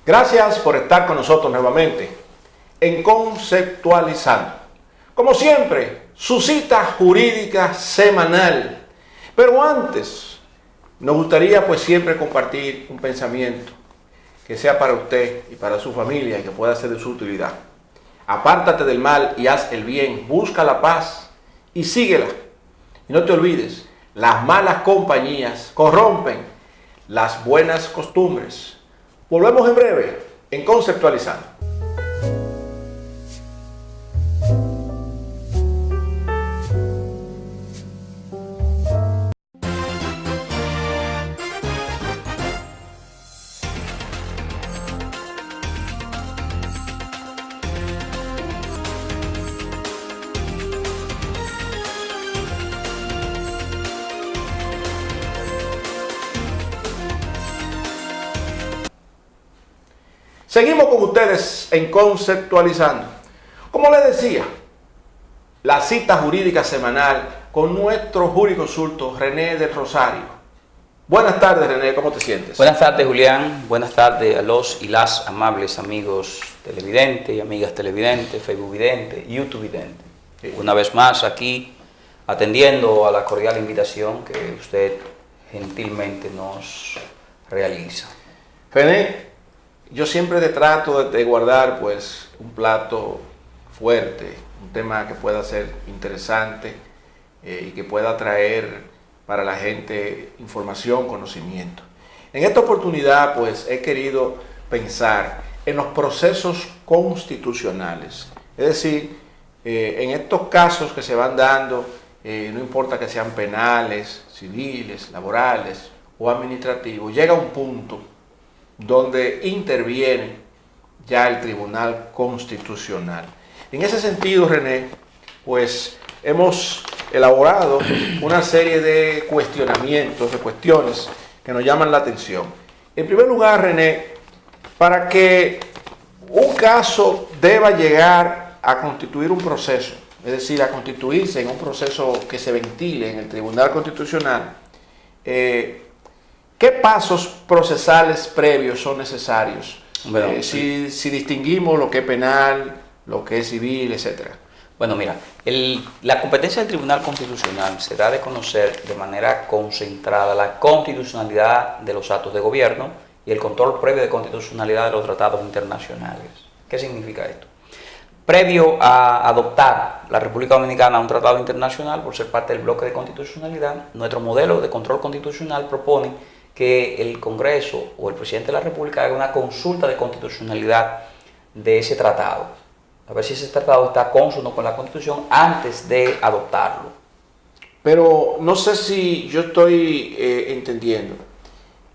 Gracias por estar con nosotros nuevamente en Conceptualizando. Como siempre, su cita jurídica semanal. Pero antes, nos gustaría pues siempre compartir un pensamiento que sea para usted y para su familia y que pueda ser de su utilidad. Apártate del mal y haz el bien, busca la paz y síguela. Y no te olvides, las malas compañías corrompen las buenas costumbres. Volvemos en breve en Conceptualizando. Seguimos con ustedes en Conceptualizando. Como les decía, la cita jurídica semanal con nuestro jurisconsulto René del Rosario. Buenas tardes, René, ¿cómo te sientes? Buenas tardes, Julián. Buenas tardes a los y las amables amigos televidentes y amigas televidentes, Facebook videntes, YouTube videntes. Sí. Una vez más aquí atendiendo a la cordial invitación que usted gentilmente nos realiza. René, yo siempre te trato de guardar pues un plato fuerte, un tema que pueda ser interesante y que pueda traer para la gente información, conocimiento. En esta oportunidad pues he querido pensar en los procesos constitucionales, es decir, en estos casos que se van dando, no importa que sean penales, civiles, laborales o administrativos, llega un punto donde interviene ya el Tribunal Constitucional. En ese sentido, René, pues hemos elaborado una serie de cuestionamientos, de cuestiones que nos llaman la atención. En primer lugar, René, para que un caso deba llegar a constituir un proceso, es decir, a constituirse en un proceso que se ventile en el Tribunal Constitucional, ¿qué pasos procesales previos son necesarios? Bueno, si distinguimos lo que es penal, lo que es civil, etc. Bueno, mira, la competencia del Tribunal Constitucional se da de conocer de manera concentrada la constitucionalidad de los actos de gobierno y el control previo de constitucionalidad de los tratados internacionales. ¿Qué significa esto? Previo a adoptar la República Dominicana a un tratado internacional, por ser parte del bloque de constitucionalidad, nuestro modelo de control constitucional propone que el Congreso o el presidente de la República haga una consulta de constitucionalidad de ese tratado, a ver si ese tratado está cónsono con la Constitución antes de adoptarlo. Pero no sé si yo estoy entendiendo.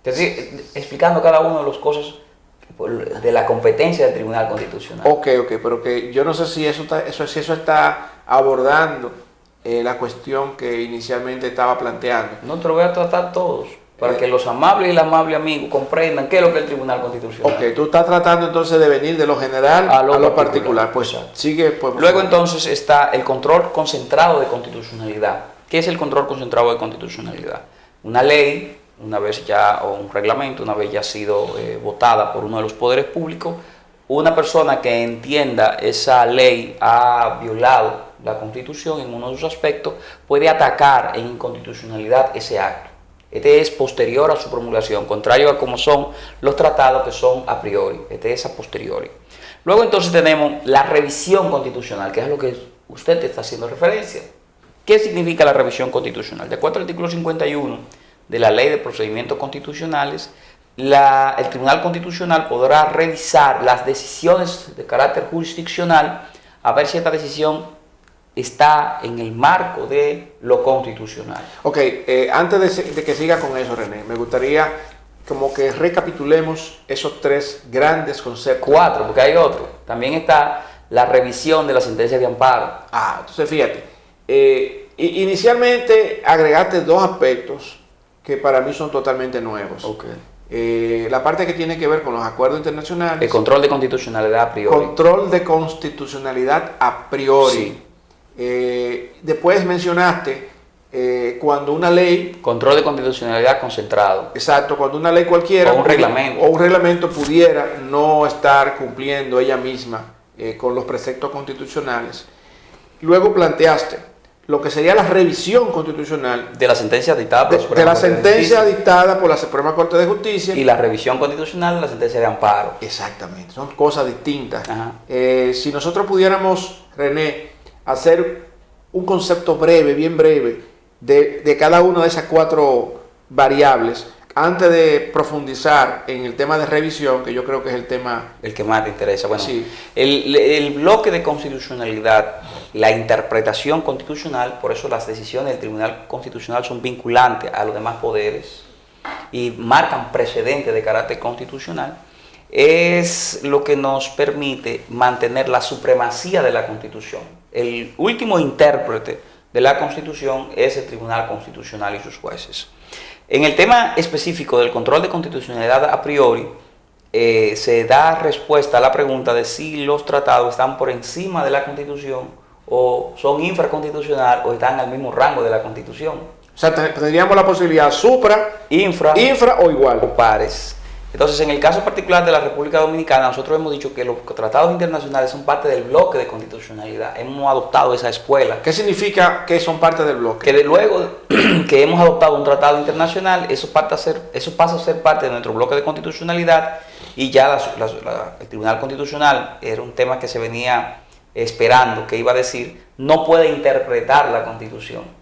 Te estoy explicando cada una de las cosas de la competencia del Tribunal Constitucional. Ok, pero que yo no sé si eso está abordando la cuestión que inicialmente estaba planteando. No te lo voy a tratar todos, para que los amables y el amable amigo comprendan qué es lo que es el Tribunal Constitucional. Ok, tú estás tratando entonces de venir de lo general a lo particular. Pues sigue. Pues, luego entonces está el control concentrado de constitucionalidad. ¿Qué es el control concentrado de constitucionalidad? Una ley, una vez ya, o un reglamento, una vez ya ha sido votada por uno de los poderes públicos, una persona que entienda esa ley ha violado la Constitución en uno de sus aspectos, puede atacar en inconstitucionalidad ese acto. Este es posterior a su promulgación, contrario a como son los tratados que son a priori. Este es a posteriori. Luego entonces tenemos la revisión constitucional, que es a lo que usted está haciendo referencia. ¿Qué significa la revisión constitucional? De acuerdo al artículo 51 de la Ley de Procedimientos Constitucionales, el Tribunal Constitucional podrá revisar las decisiones de carácter jurisdiccional a ver si esta decisión está en el marco de lo constitucional. Ok, antes de que siga con eso, René, me gustaría como que recapitulemos esos tres grandes conceptos. Cuatro, porque hay otro. También está la revisión de la sentencia de amparo. Entonces fíjate, inicialmente agregaste dos aspectos que para mí son totalmente nuevos. Okay. La parte que tiene que ver con los acuerdos internacionales. El control de constitucionalidad a priori. Control de constitucionalidad a priori. Sí. Después mencionaste cuando una ley... Control de constitucionalidad concentrado. Exacto, cuando una ley cualquiera... O un reglamento. O un reglamento pudiera no estar cumpliendo ella misma con los preceptos constitucionales. Luego planteaste lo que sería la revisión constitucional de la sentencia dictada por la Suprema Corte de Justicia. De la sentencia dictada por la Suprema Corte de Justicia. Y la revisión constitucional de la sentencia de amparo. Exactamente, son cosas distintas. Si nosotros pudiéramos, René, hacer un concepto breve, bien breve, de cada una de esas 4 variables, antes de profundizar en el tema de revisión, que yo creo que es el tema... El que más te interesa. Bueno, sí. el bloque de constitucionalidad, la interpretación constitucional, por eso las decisiones del Tribunal Constitucional son vinculantes a los demás poderes y marcan precedentes de carácter constitucional, es lo que nos permite mantener la supremacía de la Constitución. El último intérprete de la Constitución es el Tribunal Constitucional y sus jueces. En el tema específico del control de constitucionalidad a priori, se da respuesta a la pregunta de si los tratados están por encima de la Constitución o son infraconstitucional o están al mismo rango de la Constitución. O sea, tendríamos la posibilidad supra, infra o igual. O pares. Entonces, en el caso particular de la República Dominicana, nosotros hemos dicho que los tratados internacionales son parte del bloque de constitucionalidad. Hemos adoptado esa escuela. ¿Qué significa que son parte del bloque? Que de luego que hemos adoptado un tratado internacional, eso pasa a ser parte de nuestro bloque de constitucionalidad y ya el Tribunal Constitucional era un tema que se venía esperando, que iba a decir, no puede interpretar la Constitución.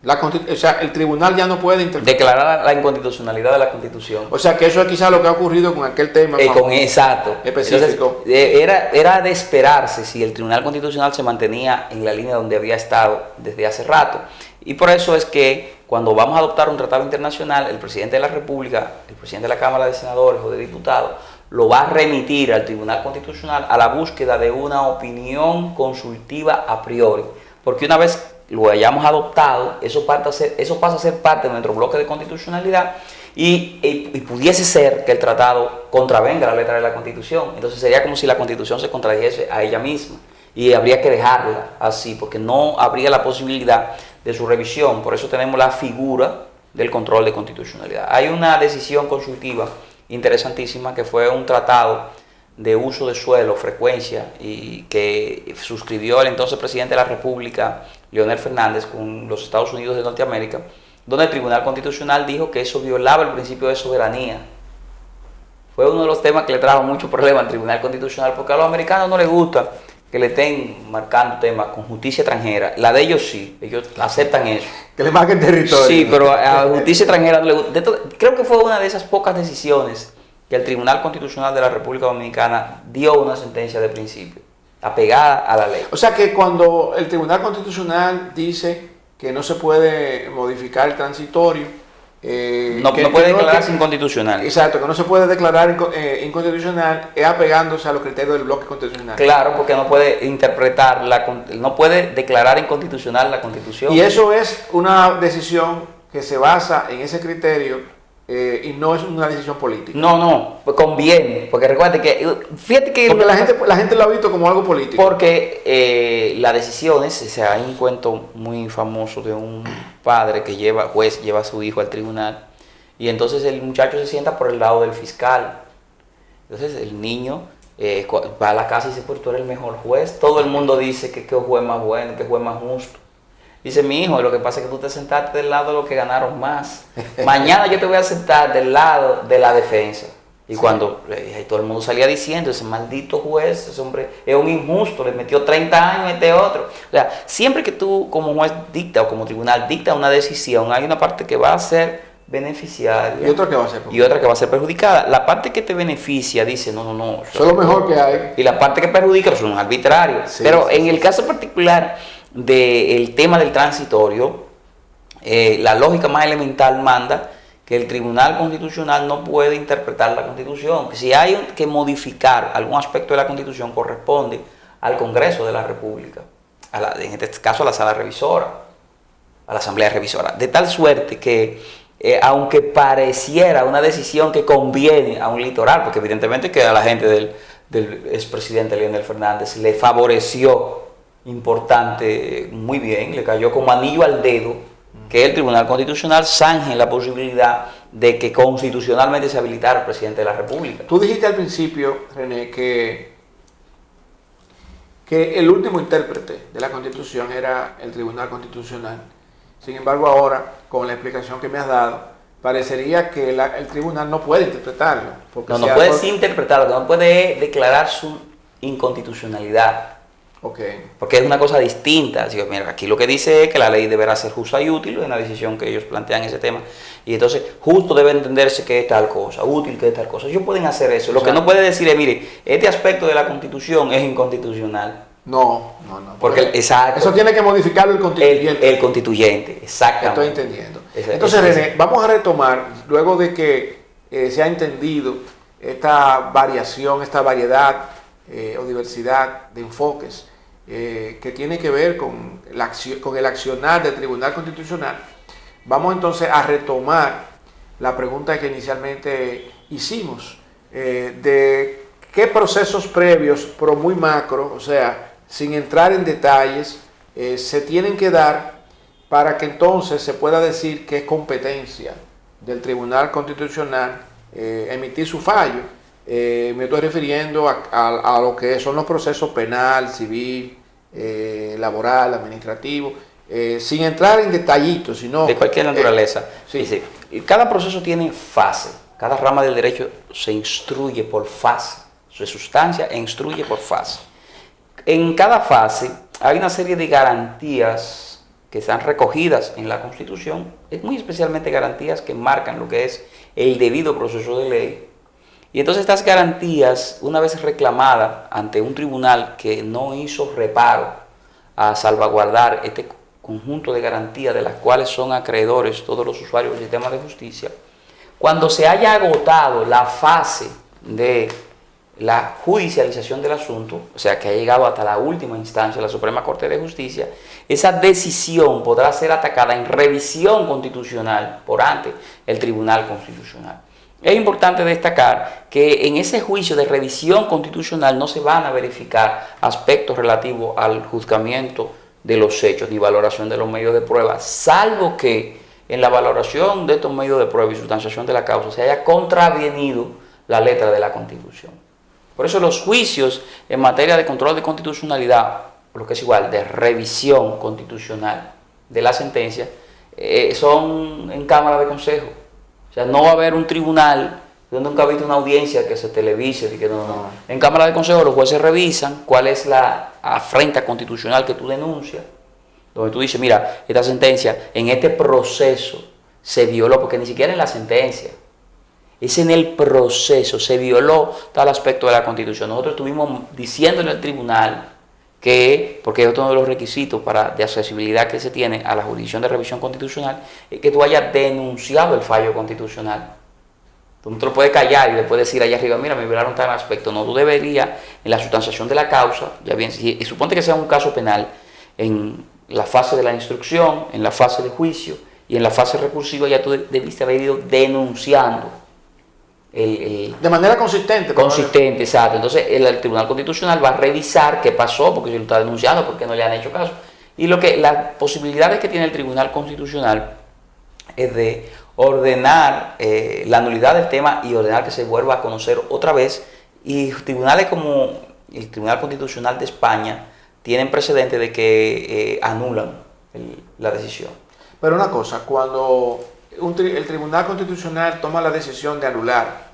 O sea, el tribunal ya no puede declarar la inconstitucionalidad de la Constitución. O sea, que eso es quizás lo que ha ocurrido con aquel tema exacto. específico. Entonces, era de esperarse si el Tribunal Constitucional se mantenía en la línea donde había estado desde hace rato. Y por eso es que cuando vamos a adoptar un tratado internacional, el presidente de la República, el presidente de la Cámara de Senadores o de Diputados, lo va a remitir al Tribunal Constitucional a la búsqueda de una opinión consultiva a priori. Porque una vez lo hayamos adoptado, eso pasa a ser parte de nuestro bloque de constitucionalidad y pudiese ser que el tratado contravenga la letra de la Constitución. Entonces sería como si la Constitución se contradijese a ella misma y habría que dejarla así porque no habría la posibilidad de su revisión. Por eso tenemos la figura del control de constitucionalidad. Hay una decisión consultiva interesantísima que fue un tratado de uso de suelo, frecuencia, y que suscribió el entonces presidente de la República, Leonel Fernández, con los Estados Unidos de Norteamérica, donde el Tribunal Constitucional dijo que eso violaba el principio de soberanía. Fue uno de los temas que le trajo mucho problema al Tribunal Constitucional, porque a los americanos no les gusta que le estén marcando temas con justicia extranjera. La de ellos sí, ellos aceptan eso. Que le marquen territorio. Sí, pero a la justicia extranjera no le gusta. Creo que fue una de esas pocas decisiones que el Tribunal Constitucional de la República Dominicana dio una sentencia de principio, apegada a la ley. O sea que cuando el Tribunal Constitucional dice que no se puede modificar el transitorio, no puede declararse inconstitucional. Exacto, que no se puede declarar inconstitucional, es apegándose a los criterios del bloque constitucional. Claro, porque no puede interpretar, no puede declarar inconstitucional la Constitución. Y eso es una decisión que se basa en ese criterio. Y no es una decisión política. No, pues conviene, porque recuerde que, fíjate que... Porque la gente lo ha visto como algo político. Porque las decisiones, hay un cuento muy famoso de un padre que juez lleva a su hijo al tribunal, y entonces el muchacho se sienta por el lado del fiscal. Entonces el niño va a la casa y dice, pues tú eres el mejor juez. Todo el mundo dice que juez más bueno, que juez más justo. Dice, mi hijo, lo que pasa es que tú te sentaste del lado de los que ganaron más. Mañana yo te voy a sentar del lado de la defensa. Y cuando todo el mundo salía diciendo, ese maldito juez, ese hombre es un injusto, le metió 30 años a este otro. O sea, siempre que tú como juez dicta o como tribunal dicta una decisión, hay una parte que va a ser beneficiaria y otra que va a ser perjudicada. La parte que te beneficia dice, no. Eso es lo mejor que hay. Y la parte que perjudica son arbitrarios. Sí, pero en el caso particular del tema del transitorio, la lógica más elemental manda que el Tribunal Constitucional no puede interpretar la Constitución. Que si hay que modificar algún aspecto de la Constitución, corresponde al Congreso de la República, en este caso a la Sala Revisora, a la Asamblea Revisora, de tal suerte que aunque pareciera una decisión que conviene a un litoral, porque evidentemente que a la gente del expresidente Leonel Fernández le favoreció importante, muy bien, le cayó como anillo al dedo que el Tribunal Constitucional zanje la posibilidad de que constitucionalmente se habilitara el presidente de la República. Tú dijiste al principio, René, que el último intérprete de la Constitución era el Tribunal Constitucional. Sin embargo, ahora, con la explicación que me has dado, parecería que el tribunal no puede interpretarlo. Porque no puede interpretarlo, no puede declarar su inconstitucionalidad. Okay. Porque es una cosa distinta. Así que, mira, aquí lo que dice es que la ley deberá ser justa y útil en la decisión que ellos plantean ese tema. Y entonces, justo debe entenderse que es tal cosa, útil que es tal cosa. Ellos pueden hacer eso. Lo que no puede decir es, mire, este aspecto de la Constitución es inconstitucional. No. Porque, exacto. Eso tiene que modificarlo el constituyente. El constituyente, exactamente. Estoy entendiendo. Entonces, René, vamos a retomar, luego de que se ha entendido esta variación, esta variedad o diversidad de enfoques que tiene que ver con el accionar del Tribunal Constitucional, vamos entonces a retomar la pregunta que inicialmente hicimos, de qué procesos previos, pero muy macro, o sea, sin entrar en detalles, se tienen que dar para que entonces se pueda decir que es competencia del Tribunal Constitucional emitir su fallo. Me estoy refiriendo a lo que son los procesos penal, civil, laboral, administrativo, sin entrar en detallitos, sino... De cualquier naturaleza. Sí. Cada proceso tiene fase, cada rama del derecho se instruye por fase, su sustancia e instruye por fase. En cada fase hay una serie de garantías que están recogidas en la Constitución, muy especialmente garantías que marcan lo que es el debido proceso de ley. Y entonces estas garantías, una vez reclamadas ante un tribunal que no hizo reparo a salvaguardar este conjunto de garantías de las cuales son acreedores todos los usuarios del sistema de justicia, cuando se haya agotado la fase de la judicialización del asunto, o sea que ha llegado hasta la última instancia, la Suprema Corte de Justicia, esa decisión podrá ser atacada en revisión constitucional por ante el Tribunal Constitucional. Es importante destacar que en ese juicio de revisión constitucional no se van a verificar aspectos relativos al juzgamiento de los hechos ni valoración de los medios de prueba, salvo que en la valoración de estos medios de prueba y sustanciación de la causa se haya contravenido la letra de la Constitución. Por eso los juicios en materia de control de constitucionalidad, lo que es igual, de revisión constitucional de la sentencia, son en Cámara de Consejo. O sea, no va a haber un tribunal, yo nunca he visto una audiencia que se televise, y que no. En Cámara de Consejo los jueces revisan cuál es la afrenta constitucional que tú denuncias, donde tú dices, mira, esta sentencia en este proceso se violó, porque ni siquiera en la sentencia, es en el proceso, se violó tal aspecto de la Constitución. Nosotros estuvimos diciéndole al tribunal que, porque es otro de los requisitos de accesibilidad que se tiene a la jurisdicción de revisión constitucional, es que tú hayas denunciado el fallo constitucional. Tú no te lo puedes callar y después decir allá arriba, mira, me violaron tal aspecto. No, tú deberías, en la sustanciación de la causa, ya bien, y suponte que sea un caso penal, en la fase de la instrucción, en la fase de juicio y en la fase recursiva, ya tú debiste haber ido denunciando. De manera consistente. Consistente, exacto. Entonces el Tribunal Constitucional va a revisar qué pasó, porque si lo está denunciando, porque no le han hecho caso. Y las posibilidades que tiene el Tribunal Constitucional es de ordenar la nulidad del tema y ordenar que se vuelva a conocer otra vez. Y tribunales como el Tribunal Constitucional de España tienen precedente de que anulan la decisión. Pero una cosa, cuando el Tribunal Constitucional toma la decisión de anular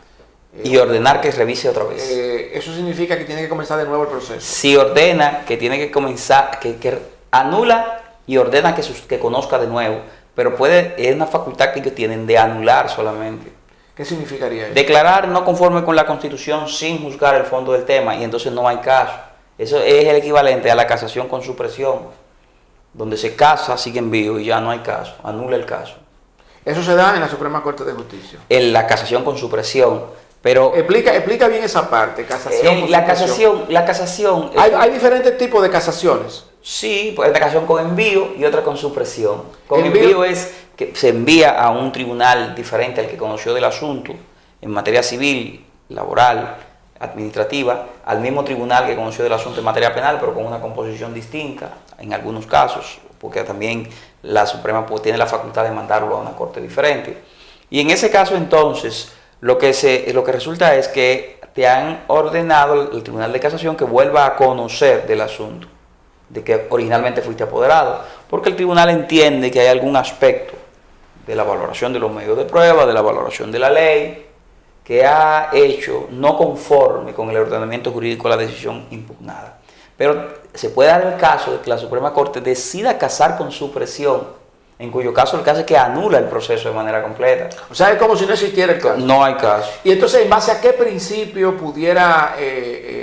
y ordenar que revise otra vez, eso significa que tiene que comenzar de nuevo el proceso. Si ordena que tiene que comenzar, que anula y ordena que conozca de nuevo, pero es una facultad que ellos tienen de anular solamente. ¿Qué significaría eso? Declarar no conforme con la Constitución sin juzgar el fondo del tema, y entonces no hay caso. Eso es el equivalente a la casación con supresión, donde se casa, sigue en vivo y ya no hay caso, anula el caso. Eso se da en la Suprema Corte de Justicia. En la casación con supresión, pero... Explica bien esa parte, casación con supresión. La casación... Hay diferentes tipos de casaciones. Sí, pues una casación con envío y otra con supresión. Con envío es que se envía a un tribunal diferente al que conoció del asunto, en materia civil, laboral, administrativa al mismo tribunal que conoció del asunto en materia penal, pero con una composición distinta en algunos casos, porque también la Suprema tiene la facultad de mandarlo a una corte diferente. Y en ese caso entonces lo que resulta es que te han ordenado el Tribunal de Casación que vuelva a conocer del asunto, de que originalmente fuiste apoderado, porque el tribunal entiende que hay algún aspecto de la valoración de los medios de prueba, de la valoración de la ley, que ha hecho no conforme con el ordenamiento jurídico la decisión impugnada. Pero se puede dar el caso de que la Suprema Corte decida casar con supresión, en cuyo caso el caso es que anula el proceso de manera completa. O sea, es como si no existiera el caso. No hay caso. Y entonces, ¿en base a qué principio pudiera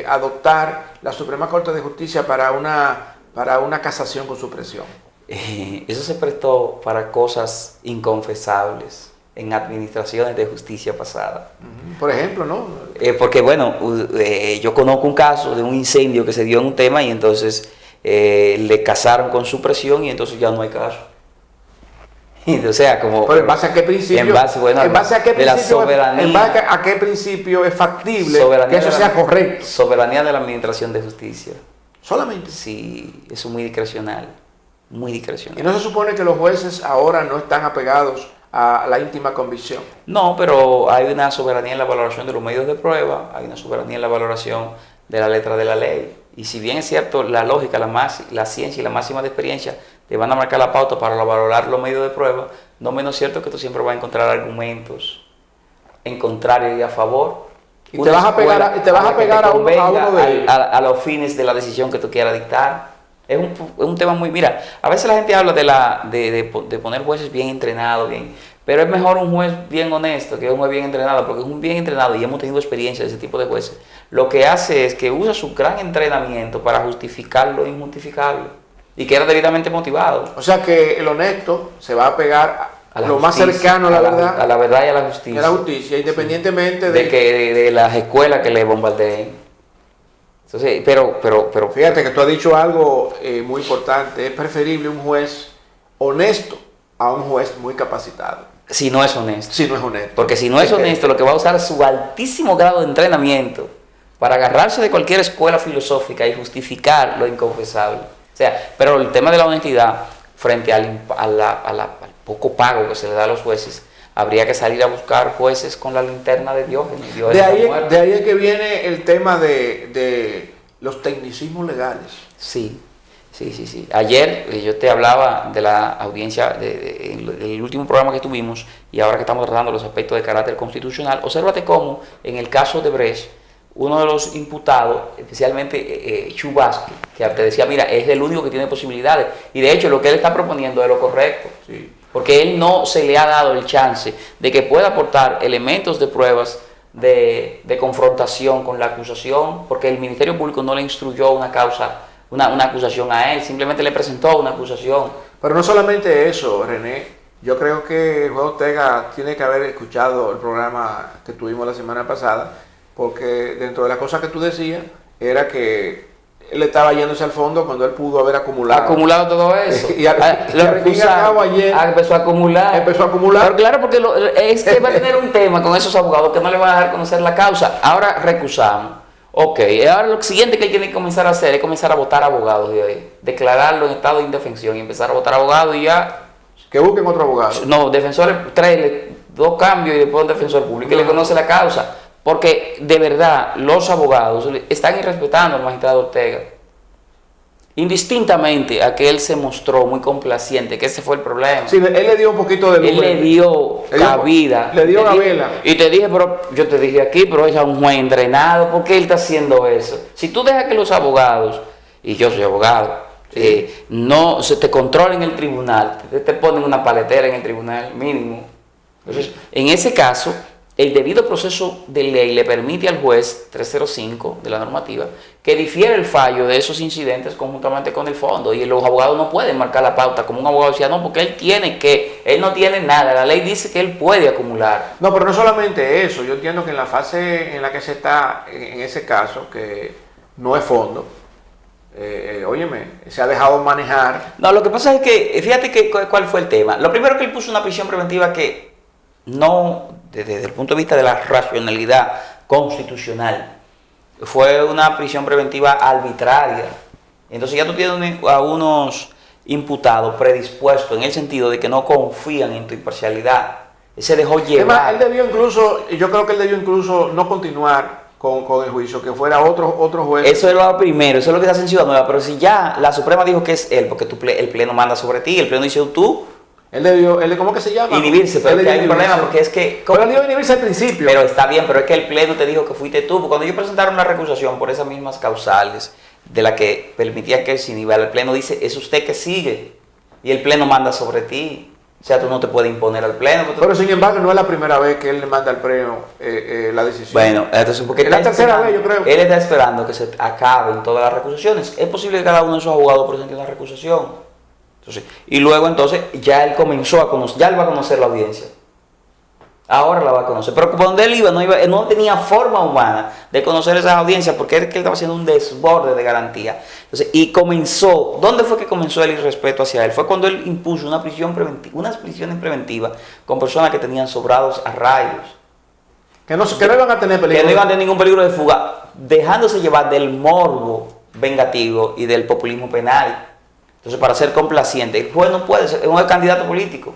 adoptar la Suprema Corte de Justicia para una casación con supresión? Eso se prestó para cosas inconfesables en administraciones de justicia pasada. Por ejemplo, ¿no? Porque bueno, yo conozco un caso de un incendio que se dio en un tema y entonces le casaron con supresión y entonces ya no hay caso. O sea, como... Pero ¿en base a qué principio? En base, bueno, ¿en base a qué de la principio, soberanía. ¿En base a qué principio es factible que eso sea correcto? Soberanía de la administración de justicia. ¿Solamente? Sí, eso es muy discrecional. Muy discrecional. ¿Y no se supone que los jueces ahora no están apegados a la íntima convicción? No, pero hay una soberanía en la valoración de los medios de prueba, hay una soberanía en la valoración de la letra de la ley. Y si bien es cierto, la lógica, la ciencia y la máxima de experiencia te van a marcar la pauta para valorar los medios de prueba, no menos cierto que tú siempre vas a encontrar argumentos en contrario y a favor. Y te vas a pegar a los fines de la decisión que tú quieras dictar. Es un tema muy... Mira, a veces la gente habla de poner jueces bien entrenados, pero es mejor un juez bien honesto que un juez bien entrenado, porque es un bien entrenado y hemos tenido experiencia de ese tipo de jueces. Lo que hace es que usa su gran entrenamiento para justificar lo injustificable y que era debidamente motivado. O sea que el honesto se va a pegar a lo más cercano a la verdad. A la verdad y a la justicia. A la justicia, independientemente de las escuelas que le bombardeen. Entonces, pero fíjate que tú has dicho algo muy importante. Es preferible un juez honesto a un juez muy capacitado. Si no es honesto. Si no es honesto. Porque si no es honesto, lo que va a usar es su altísimo grado de entrenamiento para agarrarse de cualquier escuela filosófica y justificar lo inconfesable. O sea, pero el tema de la honestidad frente al poco pago que se le da a los jueces, habría que salir a buscar jueces con la linterna de Diógenes. De ahí es que viene el tema de los tecnicismos legales. Sí. Ayer yo te hablaba de la audiencia, del último programa que tuvimos, y ahora que estamos tratando los aspectos de carácter constitucional, obsérvate cómo en el caso de Brecht, uno de los imputados, especialmente Chubasky, que te decía, mira, es el único que tiene posibilidades, y de hecho lo que él está proponiendo es lo correcto, sí, porque él no se le ha dado el chance de que pueda aportar elementos de pruebas de confrontación con la acusación, porque el Ministerio Público no le instruyó una acusación a él, simplemente le presentó una acusación. Pero no solamente eso, René, yo creo que el juez Ortega tiene que haber escuchado el programa que tuvimos la semana pasada, porque dentro de las cosas que tú decías, era que él estaba yéndose al fondo cuando él pudo haber acumulado todo eso. Y empezó a acumular. Pero claro, porque es que va a tener un tema con esos abogados que no le van a dejar conocer la causa. Ahora recusamos. Ok, ahora lo siguiente que él tiene que comenzar a hacer es comenzar a votar abogados de ahí. Declararlo en estado de indefensión y empezar a votar abogados y ya... Que busquen otro abogado. No, defensores, 2 cambios y después un defensor público que le conoce la causa. Porque de verdad los abogados están irrespetando al magistrado Ortega. Indistintamente a que él se mostró muy complaciente, que ese fue el problema. Sí, él le dio un poquito de luz. Él le dio cabida. Le dio la vela. Y te dije, pero yo te dije aquí, pero es un juez entrenado, ¿por qué él está haciendo eso? Si tú dejas que los abogados, y yo soy abogado, sí, no se te controlen en el tribunal, te ponen una paletera en el tribunal mínimo. Entonces, en ese caso, el debido proceso de ley le permite al juez 305 de la normativa que difiere el fallo de esos incidentes conjuntamente con el fondo, y los abogados no pueden marcar la pauta como un abogado decía, no, porque él no tiene nada, la ley dice que él puede acumular. No, pero no solamente eso, yo entiendo que en la fase en la que se está, en ese caso, que no es fondo, óyeme, se ha dejado manejar. No, lo que pasa es que, fíjate cuál fue el tema. Lo primero que él puso una prisión preventiva que no, desde el punto de vista de la racionalidad constitucional, fue una prisión preventiva arbitraria. Entonces ya tú tienes a unos imputados predispuestos en el sentido de que no confían en tu imparcialidad. Él se dejó llevar. Además, él debió incluso, yo creo que él debió incluso no continuar con el juicio, que fuera otro juez. Eso es lo primero, eso es lo que se hace en Ciudad Nueva, pero si ya la Suprema dijo que es él, porque el Pleno manda sobre ti, el Pleno dice tú. ¿Cómo que se llama? Inhibirse, pero que hay un problema porque es que... Pero él iba a inhibirse al principio. Pero está bien, pero es que el Pleno te dijo que fuiste tú, porque cuando ellos presentaron la recusación por esas mismas causales de la que permitía que él se inhibiera, el Pleno dice, es usted que sigue, y el Pleno manda sobre ti. O sea, tú no te puedes imponer al Pleno. Pero sin embargo, no es la primera vez que él le manda al Pleno la decisión. Bueno, entonces, porque es la tercera vez, yo creo. Él está esperando que se acaben todas las recusaciones. Es posible que cada uno de esos abogados presente una recusación. Entonces, y luego entonces ya él comenzó a conocer, ya él va a conocer la audiencia. Ahora la va a conocer. Pero donde él iba, no tenía forma humana de conocer esas audiencias porque él estaba haciendo un desborde de garantía. Entonces, y comenzó, ¿dónde fue que comenzó el irrespeto hacia él? Fue cuando él impuso una prisión preventiva, unas prisiones preventivas con personas que tenían sobrados arraigos. Que no iban a tener peligro. Que no iban a tener ningún peligro de fuga, dejándose llevar del morbo vengativo y del populismo penal. Entonces, para ser complaciente, el juez no puede ser, es un candidato político.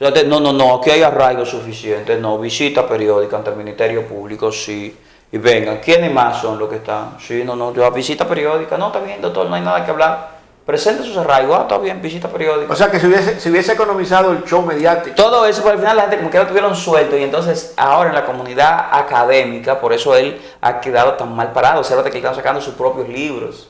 No, aquí hay arraigo suficiente, no, visita periódica ante el Ministerio Público, sí, y vengan, ¿quiénes más son los que están? Sí, yo visita periódica, no, está bien, doctor, no hay nada que hablar, presente sus arraigos, está bien, visita periódica. O sea que si hubiese economizado el show mediático. Todo eso, pero al final la gente como que lo tuvieron suelto, y entonces ahora en la comunidad académica, por eso él ha quedado tan mal parado, observa que él está sacando sus propios libros.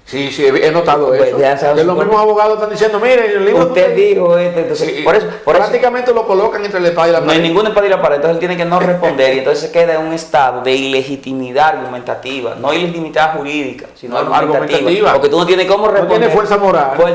Sí, he notado pues eso. De los mismos abogados están diciendo, mire, el libro usted dijo esto, entonces, por eso prácticamente lo colocan entre la espada y la pared. No hay ninguna espada y la pared, entonces él tiene que no responder y entonces se queda en un estado de ilegitimidad argumentativa, no ilegitimidad jurídica, sino argumentativa, porque tú no tienes cómo responder. No tiene fuerza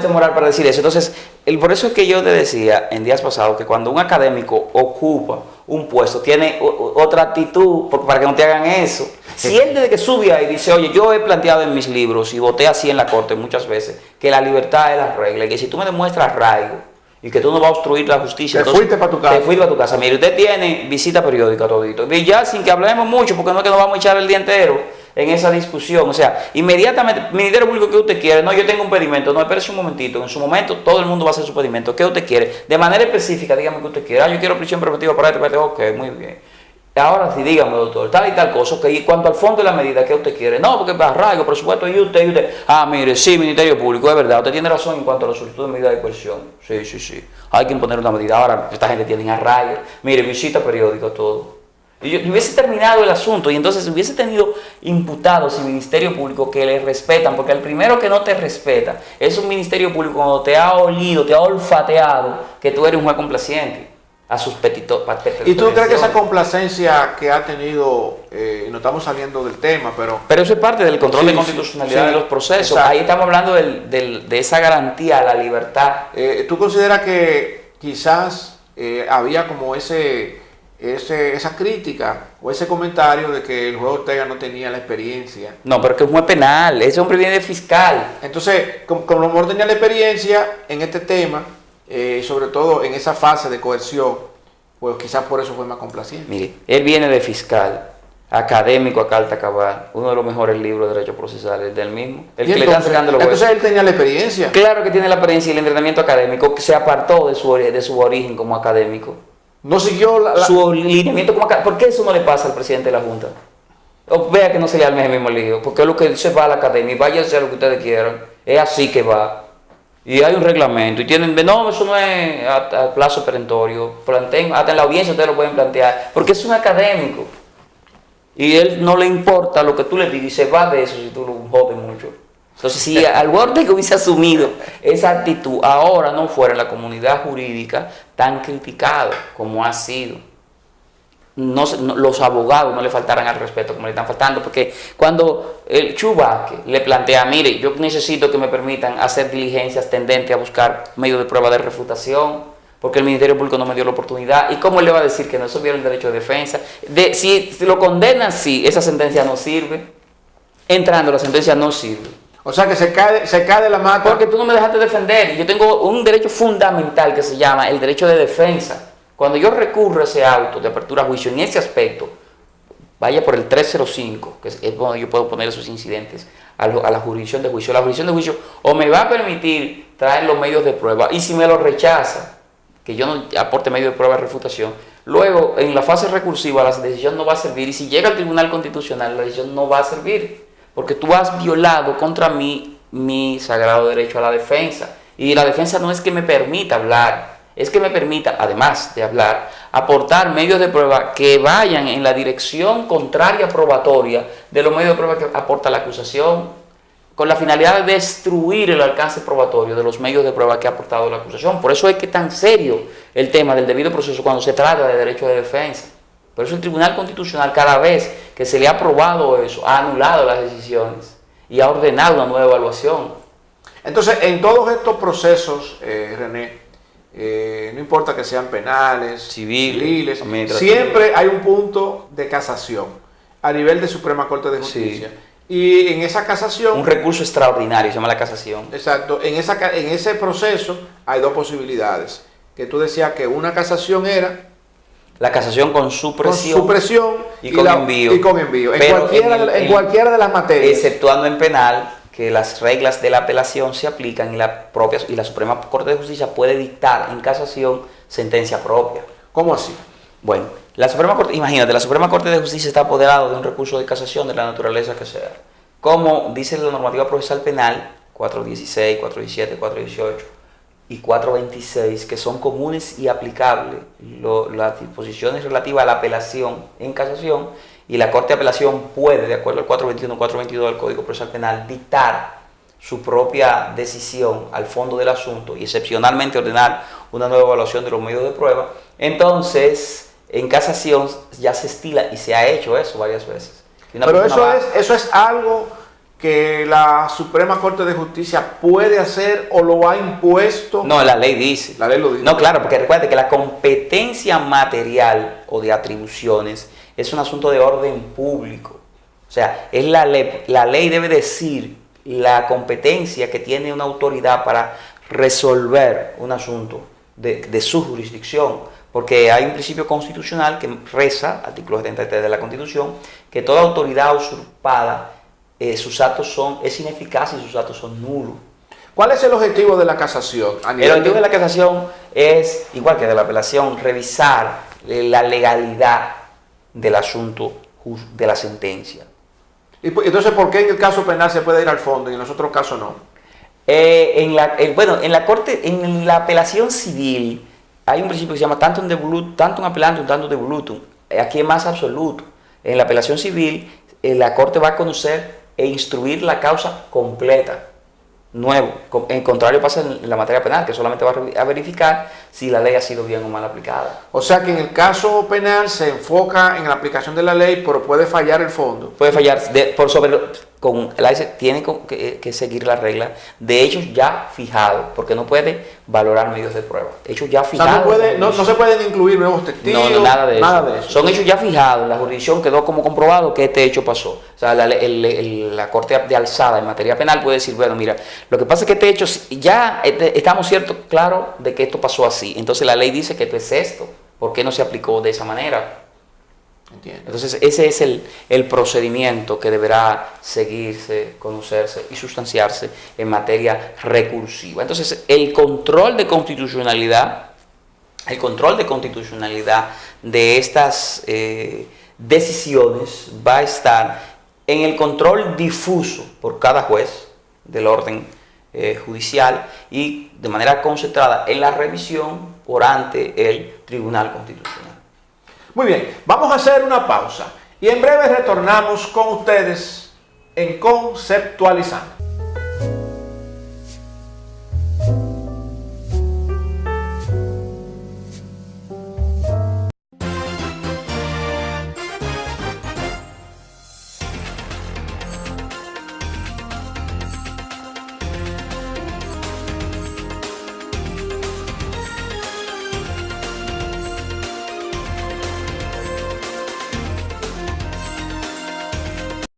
moral para decir eso. Entonces, por eso es que yo te decía en días pasados que cuando un académico ocupa un puesto, tiene otra actitud para que no te hagan eso. Si él desde que sube ahí dice, oye, yo he planteado en mis libros y voté así en la corte muchas veces, que la libertad es la regla, y que si tú me demuestras arraigo y que tú no vas a obstruir la justicia, te fuiste para tu casa. Te fuiste para tu casa. Mire, usted tiene visita periódica todito. Y ya sin que hablemos mucho, porque no es que nos vamos a echar el día entero en esa discusión. O sea, inmediatamente, Ministerio Público, ¿qué usted quiere? No, yo tengo un pedimento. No, espérese un momentito. En su momento todo el mundo va a hacer su pedimento. ¿Qué usted quiere? De manera específica, dígame qué usted quiere. Yo quiero prisión preventiva para este. Ok, muy bien. Ahora sí, dígame, doctor, tal y tal cosa, que y cuanto al fondo de la medida que usted quiere, no, porque arraigo, por supuesto, y usted, mire, sí, Ministerio Público, es verdad, usted tiene razón en cuanto a la solicitud de medida de coerción, sí, hay que imponer una medida, ahora esta gente tiene arraigo, mire, visita periódica, todo. Y yo hubiese terminado el asunto y entonces hubiese tenido imputados y Ministerio Público que le respetan, porque el primero que no te respeta es un Ministerio Público cuando te ha olido, te ha olfateado que tú eres un juez complaciente a sus petitos. ¿Y tú crees que esa complacencia que ha tenido, no estamos saliendo del tema, pero eso es parte del control de constitucionalidad de los procesos? Exacto. Ahí estamos hablando de esa garantía a la libertad. ¿Tú consideras que quizás había como esa crítica o ese comentario de que el juez Ortega no tenía la experiencia? No, pero que es un juez penal, ese es un privilegio fiscal. Entonces, como no tenía la experiencia en este tema, sobre todo en esa fase de coerción, pues quizás por eso fue más complaciente. Mire, él viene de fiscal, académico a carta cabal, uno de los mejores libros de derecho procesal, el del mismo. El que entonces, le están sacando los entonces él tenía la experiencia. Claro que tiene la experiencia y el entrenamiento académico, que se apartó de su origen como académico. No siguió su lineamiento como académico. ¿Por qué eso no le pasa al presidente de la Junta? O vea que no se le arme el mismo lío, porque lo que dice va a la academia y vaya a hacer lo que ustedes quieran, es así que va. Y hay un reglamento y tienen, no, eso no es a plazo perentorio, planteen, hasta en la audiencia ustedes lo pueden plantear, porque es un académico y él no le importa lo que tú le digas y se va de eso si tú lo jodes mucho. Entonces, si al borde que hubiese asumido esa actitud, ahora no fuera en la comunidad jurídica tan criticado como ha sido. Los abogados no le faltaran al respeto como le están faltando, porque cuando el Chubaque le plantea, mire, yo necesito que me permitan hacer diligencias tendentes a buscar medios de prueba de refutación, porque el Ministerio Público no me dio la oportunidad, ¿y cómo él le va a decir que no? Eso viera el derecho de defensa. Si lo condenan, sí, esa sentencia no sirve, entrando la sentencia no sirve. O sea que se cae de la mata. Porque tú no me dejaste defender, yo tengo un derecho fundamental que se llama el derecho de defensa. Cuando yo recurro a ese auto de apertura a juicio en ese aspecto, vaya por el 305, que es donde yo puedo poner esos incidentes a la jurisdicción de juicio. La jurisdicción de juicio o me va a permitir traer los medios de prueba, y si me lo rechaza, que yo no aporte medios de prueba de refutación, luego en la fase recursiva la decisión no va a servir, y si llega al Tribunal Constitucional la decisión no va a servir, porque tú has violado contra mí mi sagrado derecho a la defensa. Y la defensa no es que me permita hablar, es que me permita, además de hablar, aportar medios de prueba que vayan en la dirección contraria probatoria de los medios de prueba que aporta la acusación, con la finalidad de destruir el alcance probatorio de los medios de prueba que ha aportado la acusación. Por eso es que es tan serio el tema del debido proceso cuando se trata de derecho de defensa. Por eso el Tribunal Constitucional, cada vez que se le ha aprobado eso, ha anulado las decisiones y ha ordenado una nueva evaluación. Entonces, en todos estos procesos, René, no importa que sean penales, civiles, siempre hay un punto de casación a nivel de Suprema Corte de Justicia. Sí. Y en esa casación... Un recurso extraordinario, se llama la casación. Exacto. En ese proceso hay dos posibilidades. Que tú decías que una casación era... La casación con supresión. Con supresión y con envío. Y con envío. En cualquiera de las materias. Exceptuando en penal, que las reglas de la apelación se aplican y la Suprema Corte de Justicia puede dictar en casación sentencia propia. ¿Cómo así? Bueno, la Suprema Corte, imagínate, la Suprema Corte de Justicia está apoderada de un recurso de casación de la naturaleza que sea. Como dice la normativa procesal penal 416, 417, 418 y 426, que son comunes y aplicables las disposiciones relativas a la apelación en casación, y la Corte de Apelación puede, de acuerdo al 421 422 del Código Procesal Penal, dictar su propia decisión al fondo del asunto y excepcionalmente ordenar una nueva evaluación de los medios de prueba. Entonces, en casación ya se estila, y se ha hecho eso varias veces. Pero eso es algo que la Suprema Corte de Justicia puede hacer o lo ha impuesto. No, la ley dice. La ley lo dice. No, claro, porque recuerde que la competencia material o de atribuciones es un asunto de orden público. O sea, es la ley debe decir la competencia que tiene una autoridad para resolver un asunto de su jurisdicción, porque hay un principio constitucional que reza, artículo 73 de la Constitución, que toda autoridad usurpada, sus actos es ineficaz y sus actos son nulos. ¿Cuál es el objetivo de la casación? El objetivo de la casación es, igual que de la apelación, revisar la legalidad del asunto de la sentencia. Entonces, ¿por qué en el caso penal se puede ir al fondo y en los otros casos no? En la apelación civil hay un principio que se llama tantum appellantum, tantum devolutum. Aquí es más absoluto. En la apelación civil, la Corte va a conocer e instruir la causa completa. Nuevo. En contrario pasa en la materia penal, que solamente va a verificar si la ley ha sido bien o mal aplicada. O sea que en el caso penal se enfoca en la aplicación de la ley, pero puede fallar el fondo. Puede fallar, tiene que seguir la regla de hechos ya fijados, porque no puede valorar medios de prueba. Hechos ya fijados. O sea, no se pueden incluir nuevos testigos. No, nada de eso. Son hechos ya fijados. La jurisdicción quedó como comprobado que este hecho pasó. O sea, la Corte de Alzada en materia penal puede decir, bueno, mira, lo que pasa es que este hecho ya estamos claros de que esto pasó así. Entonces la ley dice que esto es esto. ¿Por qué no se aplicó de esa manera? Entiendo. Entonces ese es el procedimiento que deberá seguirse, conocerse y sustanciarse en materia recursiva. Entonces el control de constitucionalidad de estas decisiones va a estar en el control difuso por cada juez del orden judicial y de manera concentrada en la revisión por ante el Tribunal Constitucional. Muy bien, vamos a hacer una pausa y en breve retornamos con ustedes en Conceptualizando.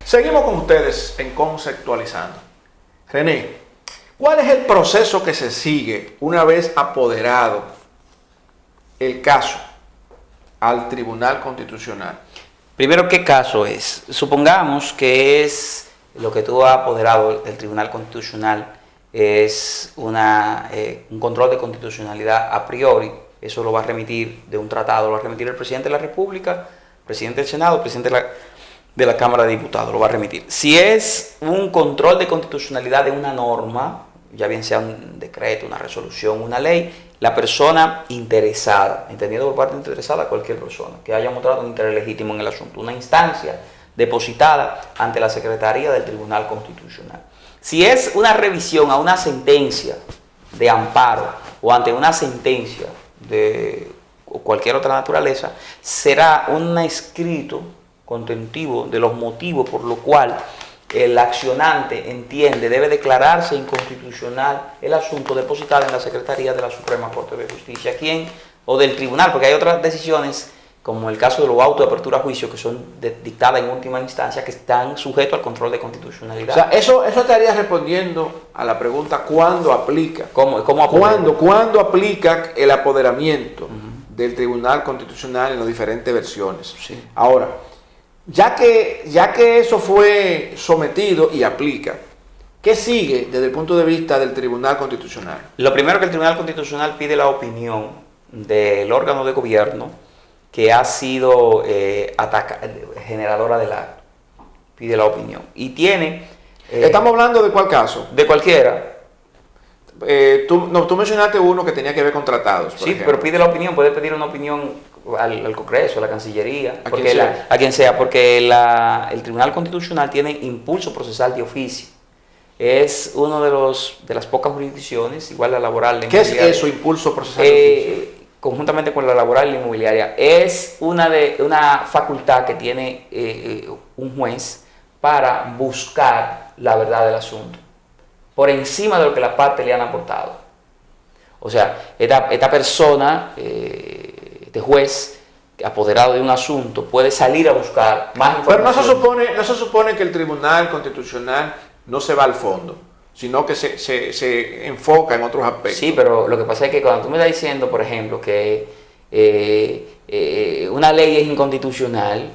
Seguimos con ustedes en Conceptualizando. René, ¿cuál es el proceso que se sigue una vez apoderado el caso al Tribunal Constitucional? Primero, ¿qué caso es? Supongamos que es lo que tú has apoderado del Tribunal Constitucional, es un control de constitucionalidad a priori. Eso lo va a remitir de un tratado, lo va a remitir el presidente de la República, presidente del Senado, presidente de la Cámara de Diputados, lo va a remitir. Si es un control de constitucionalidad de una norma, ya bien sea un decreto, una resolución, una ley, la persona interesada, entendido por parte interesada cualquier persona que haya mostrado un interés legítimo en el asunto, una instancia depositada ante la Secretaría del Tribunal Constitucional. Si es una revisión a una sentencia de amparo o ante una sentencia de cualquier otra naturaleza, será un escrito contentivo de los motivos por lo cual el accionante entiende debe declararse inconstitucional el asunto depositado en la Secretaría de la Suprema Corte de Justicia, o del tribunal, porque hay otras decisiones, como el caso de los autos de apertura a juicio, que son dictadas en última instancia, que están sujetos al control de constitucionalidad. O sea, eso estaría respondiendo a la pregunta ¿cuándo aplica? ¿Cuándo aplica el apoderamiento del Tribunal Constitucional en las diferentes versiones? Sí. Ahora, ya que eso fue sometido y aplica, ¿qué sigue desde el punto de vista del Tribunal Constitucional? Lo primero, que el Tribunal Constitucional pide la opinión del órgano de gobierno que ha sido generadora del acto. Pide la opinión. Y tiene... ¿Estamos hablando de cuál caso? De cualquiera. Tú mencionaste uno que tenía que ver con tratados. Sí, pero pide la opinión, puede pedir una opinión al Congreso, a la Cancillería, a quien sea, porque el Tribunal Constitucional tiene impulso procesal de oficio. Es uno de las pocas jurisdicciones, igual la laboral. ¿Qué es eso, impulso procesal de oficio? Conjuntamente con la laboral y la inmobiliaria, es una facultad que tiene un juez para buscar la verdad del asunto, por encima de lo que las partes le han aportado. O sea, esta persona, este juez, apoderado de un asunto, puede salir a buscar más información. Pero no se supone que el Tribunal Constitucional no se va al fondo, sino que se enfoca en otros aspectos. Sí, pero lo que pasa es que cuando tú me estás diciendo, por ejemplo, que una ley es inconstitucional,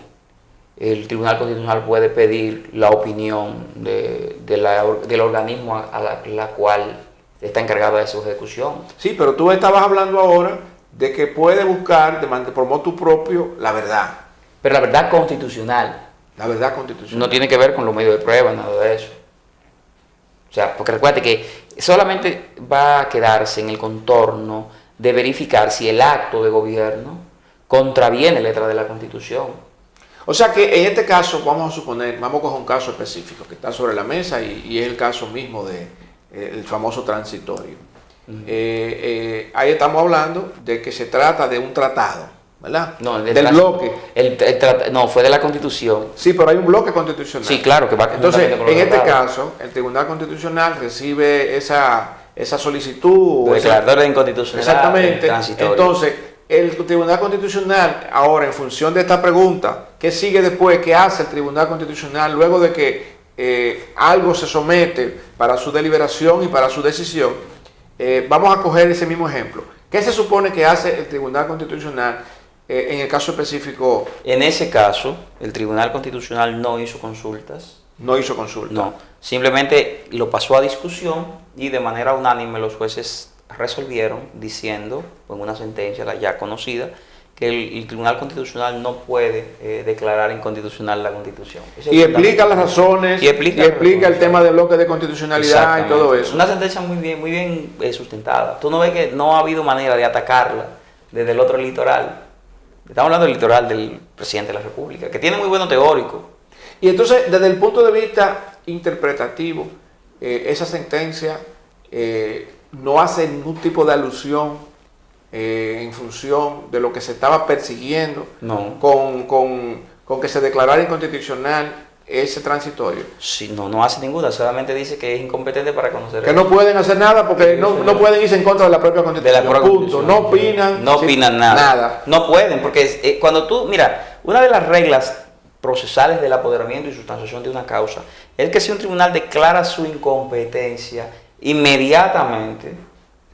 el Tribunal Constitucional puede pedir la opinión del organismo a la cual está encargado de su ejecución. Sí, pero tú estabas hablando ahora de que puede buscar por motu propio la verdad. Pero la verdad constitucional. La verdad constitucional. No tiene que ver con los medios de prueba, nada de eso. O sea, porque recuerda que solamente va a quedarse en el contorno de verificar si el acto de gobierno contraviene la letra de la Constitución. O sea que en este caso, vamos a coger un caso específico que está sobre la mesa y es el caso mismo del famoso transitorio. Ahí estamos hablando de que se trata de un tratado, ¿verdad? No, del bloque. No, fue de la Constitución. Sí, pero hay un bloque constitucional. Sí, claro que va. Entonces, en este caso, el Tribunal Constitucional recibe esa solicitud. Declaradora de inconstitucionalidad. Exactamente. Entonces, el Tribunal Constitucional, ahora, en función de esta pregunta, ¿qué sigue después? ¿Qué hace el Tribunal Constitucional luego de que algo se somete para su deliberación y para su decisión? Vamos a coger ese mismo ejemplo. ¿Qué se supone que hace el Tribunal Constitucional en el caso específico? En ese caso, el Tribunal Constitucional no hizo consultas. No hizo consulta. No, simplemente lo pasó a discusión y de manera unánime los jueces resolvieron diciendo, en una sentencia ya conocida, que el Tribunal Constitucional no puede declarar inconstitucional la Constitución. Y explica las razones, y explica el tema del bloque de constitucionalidad y todo eso. Una sentencia muy bien sustentada. Tú no ves que no ha habido manera de atacarla desde el otro litoral. Estamos hablando del litoral del presidente de la República, que tiene muy bueno teórico. Y entonces, desde el punto de vista interpretativo, esa sentencia no hace ningún tipo de alusión en función de lo que se estaba persiguiendo, no, con que se declarara inconstitucional ese transitorio. Sí, no hace ninguna, solamente dice que es incompetente para conocer. Que no pueden hacer nada porque no pueden irse en contra de la propia Constitución. Punto. No opinan. No opinan nada. No pueden, porque cuando tú, mira, una de las reglas procesales del apoderamiento y sustanciación de una causa es que si un tribunal declara su incompetencia, inmediatamente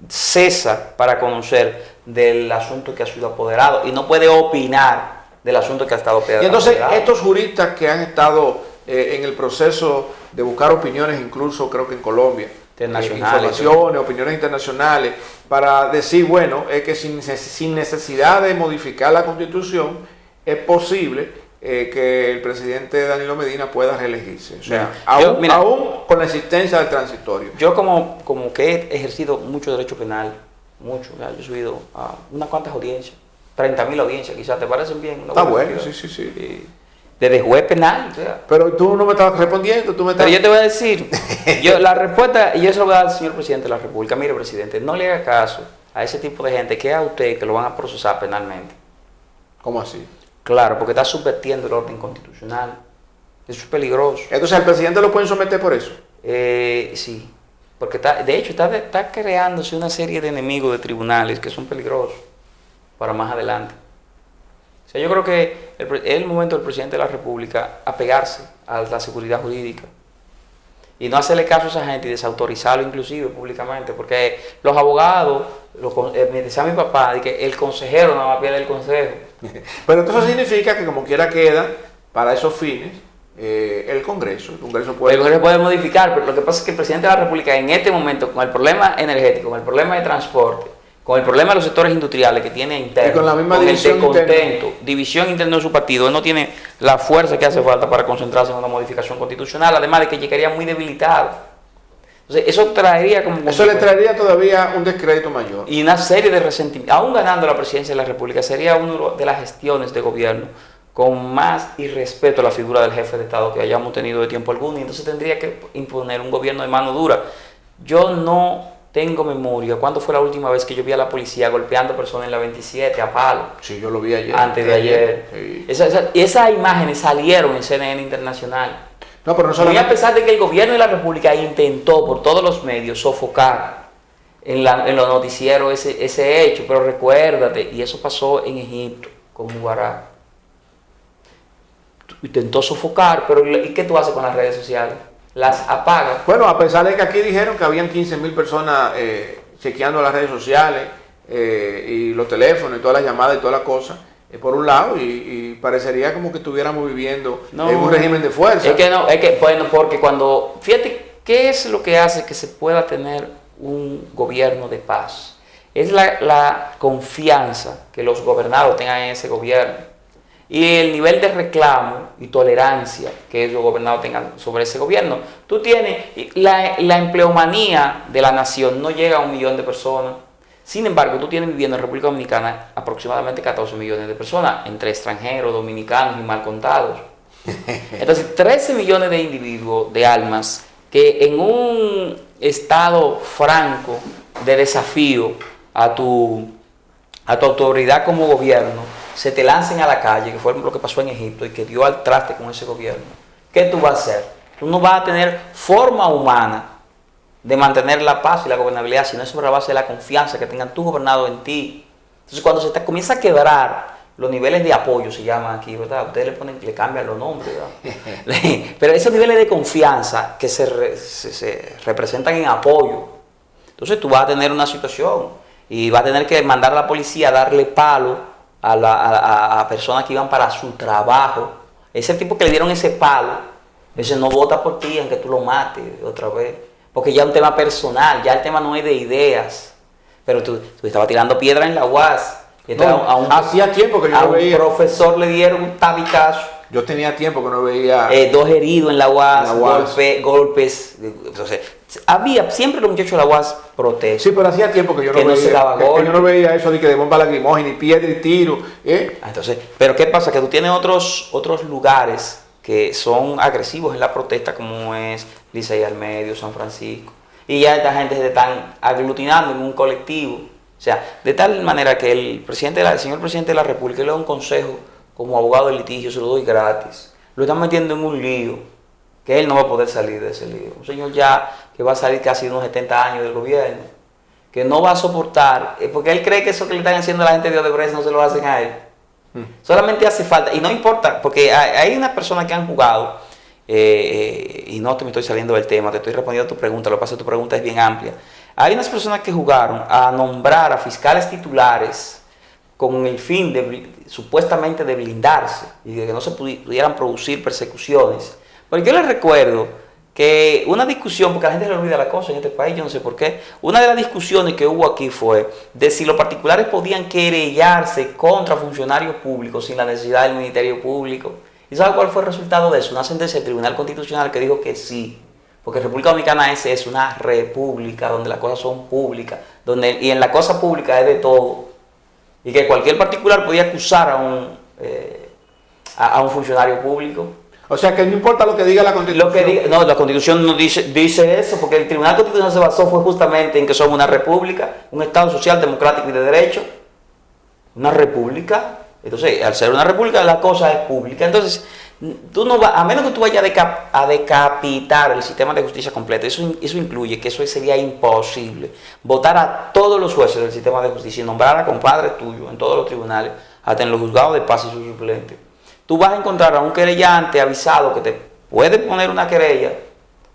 cesa para conocer del asunto que ha sido apoderado y no puede opinar del asunto que ha estado Y entonces estos juristas que han estado en el proceso de buscar opiniones, incluso creo que en Colombia, informaciones, opiniones internacionales, para decir, bueno, es que sin necesidad de modificar la Constitución, es posible que el presidente Danilo Medina pueda reelegirse. O sea, aún con la existencia del transitorio. Yo como que he ejercido mucho derecho penal, mucho, yo he subido a unas cuantas audiencias, 30.000 audiencias, quizás te parecen bien. Está bueno, sí. Desde juez penal. O sea. Pero tú no me estabas respondiendo, Pero yo te voy a decir, la respuesta, y yo se lo voy a dar al señor presidente de la República. Mire, presidente, no le haga caso a ese tipo de gente que es a usted que lo van a procesar penalmente. ¿Cómo así? Claro, porque está subvertiendo el orden constitucional. Eso es peligroso. Entonces, ¿al presidente lo pueden someter por eso? Sí. Porque de hecho está creándose una serie de enemigos de tribunales que son peligrosos para más adelante. O sea, yo creo que es el momento del presidente de la República apegarse a la seguridad jurídica y no hacerle caso a esa gente y desautorizarlo inclusive públicamente, porque los abogados, me decía mi papá, de que el consejero no va a pierde el consejo. Pero entonces significa que como quiera queda para esos fines el Congreso puede... El Congreso puede modificar, pero lo que pasa es que el presidente de la República en este momento, con el problema energético, con el problema de transporte, con el problema de los sectores industriales que tiene interno, y con la misma con división el descontento, división interna de su partido, él no tiene la fuerza que hace falta para concentrarse en una modificación constitucional, además de que llegaría muy debilitado. Entonces, eso traería como... Eso le traería todavía un descrédito mayor. Y una serie de resentimientos. Aún ganando la presidencia de la República, sería una de las gestiones de gobierno con más irrespeto a la figura del jefe de Estado que hayamos tenido de tiempo alguno, y entonces tendría que imponer un gobierno de mano dura. Yo no tengo memoria. ¿Cuándo fue la última vez que yo vi a la policía golpeando personas en la 27 a palo? Sí, yo lo vi ayer. Antes de ayer. Sí. Esas imágenes salieron en CNN Internacional. No, pero no solamente... Y a pesar de que el gobierno de la República intentó por todos los medios sofocar en los noticieros ese hecho, pero recuérdate, y eso pasó en Egipto con Mubarak. Intentó sofocar, pero ¿y qué tú haces con las redes sociales? Las apagas. Bueno, a pesar de que aquí dijeron que habían 15.000 personas chequeando las redes sociales y los teléfonos y todas las llamadas y todas las cosas, por un lado, y parecería como que estuviéramos viviendo en un régimen de fuerza. Bueno, porque cuando, fíjate, ¿qué es lo que hace que se pueda tener un gobierno de paz? Es la confianza que los gobernados tengan en ese gobierno. Y el nivel de reclamo y tolerancia que los gobernados tengan sobre ese gobierno. Tú tienes, la empleomanía de la nación no llega a 1 millón de personas. Sin embargo, tú tienes viviendo en República Dominicana aproximadamente 14 millones de personas, entre extranjeros, dominicanos y mal contados. Entonces, 13 millones de individuos, de almas, que en un estado franco de desafío a tu autoridad como gobierno, se te lancen a la calle, que fue lo que pasó en Egipto y que dio al traste con ese gobierno. ¿Qué tú vas a hacer? Tú no vas a tener forma humana de mantener la paz y la gobernabilidad, sino es sobre la base de la confianza que tengan tus gobernados en ti. Entonces, cuando se te comienza a quebrar los niveles de apoyo, se llaman aquí, ¿verdad? Ustedes le cambian los nombres, ¿verdad? Pero esos niveles de confianza que se representan en apoyo, entonces tú vas a tener una situación y vas a tener que mandar a la policía a darle palo a personas que iban para su trabajo. Ese tipo que le dieron ese palo, ese no vota por ti aunque tú lo mates otra vez, porque ya es un tema personal, ya el tema no es de ideas. Pero tú estabas tirando piedra en la UAS. Hacía tiempo que yo no veía. A un profesor le dieron un tabicazo. Yo tenía tiempo que no veía. 2 heridos en la UAS, golpes. Entonces, siempre los muchachos de la UAS protestan. Sí, pero hacía tiempo que yo no veía eso de bomba lacrimógena y piedra y tiro. Entonces, pero ¿qué pasa? Que tú tienes otros lugares que son agresivos en la protesta, como es Licey al Medio, San Francisco. Y ya esta gente se están aglutinando en un colectivo. O sea, de tal manera que el señor presidente de la República le da un consejo como abogado de litigio, se lo doy gratis. Lo están metiendo en un lío que él no va a poder salir de ese lío. Un señor ya que va a salir casi de unos 70 años del gobierno, que no va a soportar, porque él cree que eso que le están haciendo a la gente de Odebrecht no se lo hacen a él. Solamente hace falta, y no importa, porque hay unas personas que han jugado, y no te me estoy saliendo del tema, te estoy respondiendo a tu pregunta, lo que pasa es que tu pregunta es bien amplia. Hay unas personas que jugaron a nombrar a fiscales titulares con el fin supuestamente de blindarse y de que no se pudieran producir persecuciones. Pero yo les recuerdo que una discusión, porque a la gente le olvida la cosa en este país, yo no sé por qué, una de las discusiones que hubo aquí fue de si los particulares podían querellarse contra funcionarios públicos sin la necesidad del Ministerio Público. ¿Y sabe cuál fue el resultado de eso? Una sentencia del Tribunal Constitucional que dijo que sí, porque República Dominicana es una república donde las cosas son públicas, y en la cosa pública es de todo, y que cualquier particular podía acusar a un funcionario público. O sea que no importa lo que diga la Constitución. No, la Constitución no dice eso, porque el Tribunal Constitucional se basó fue justamente en que somos una república, un Estado social, democrático y de derecho. Una república. Entonces, al ser una república, la cosa es pública. Entonces, tú no vas, a menos que tú vayas a decapitar el sistema de justicia completo, eso incluye que eso sería imposible. Votar a todos los jueces del sistema de justicia y nombrar a compadres tuyos en todos los tribunales, hasta en los juzgados de paz y sus suplentes. Tú vas a encontrar a un querellante avisado que te puede poner una querella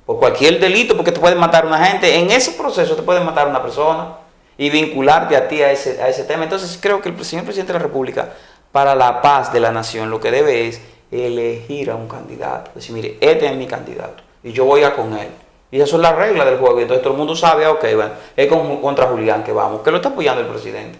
por cualquier delito, porque te pueden matar a una gente. En ese proceso te pueden matar a una persona y vincularte a ti a ese tema. Entonces creo que el señor presidente de la República, para la paz de la nación, lo que debe es elegir a un candidato. Decir, mire, este es mi candidato y yo voy a con él. Y esas son las reglas del juego. Y entonces todo el mundo sabe, ok, bueno, es contra Julián que vamos, que lo está apoyando el presidente.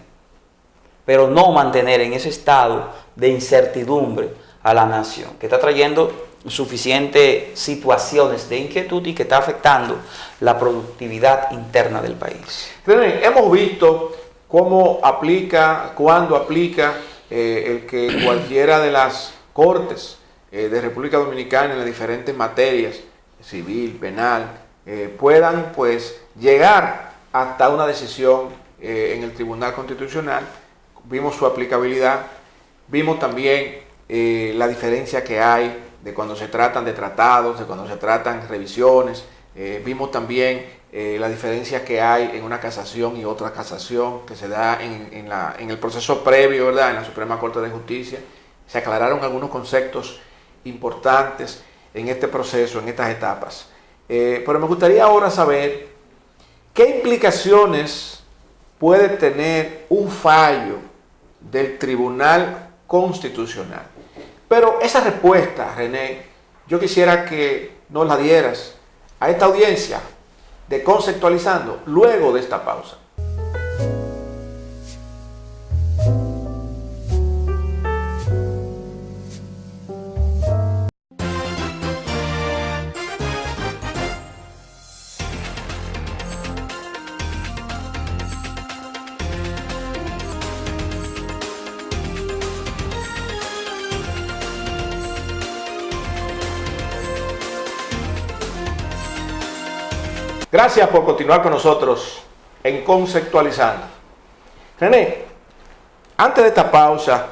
Pero no mantener en ese estado de incertidumbre a la nación, que está trayendo suficientes situaciones de inquietud y que está afectando la productividad interna del país. René, hemos visto cómo aplica, cuándo aplica el que cualquiera de las cortes de República Dominicana en las diferentes materias, civil, penal, puedan pues llegar hasta una decisión en el Tribunal Constitucional. Vimos su aplicabilidad, vimos también la diferencia que hay de cuando se tratan de tratados, de cuando se tratan revisiones, vimos también la diferencia que hay en una casación y otra casación que se da en el proceso previo, ¿verdad?, en la Suprema Corte de Justicia. Se aclararon algunos conceptos importantes en este proceso, en estas etapas. Pero me gustaría ahora saber qué implicaciones puede tener un fallo del Tribunal Constitucional. Pero esa respuesta, René, yo quisiera que nos la dieras a esta audiencia de Conceptualizando luego de esta pausa. Gracias por continuar con nosotros en Conceptualizando. René, antes de esta pausa,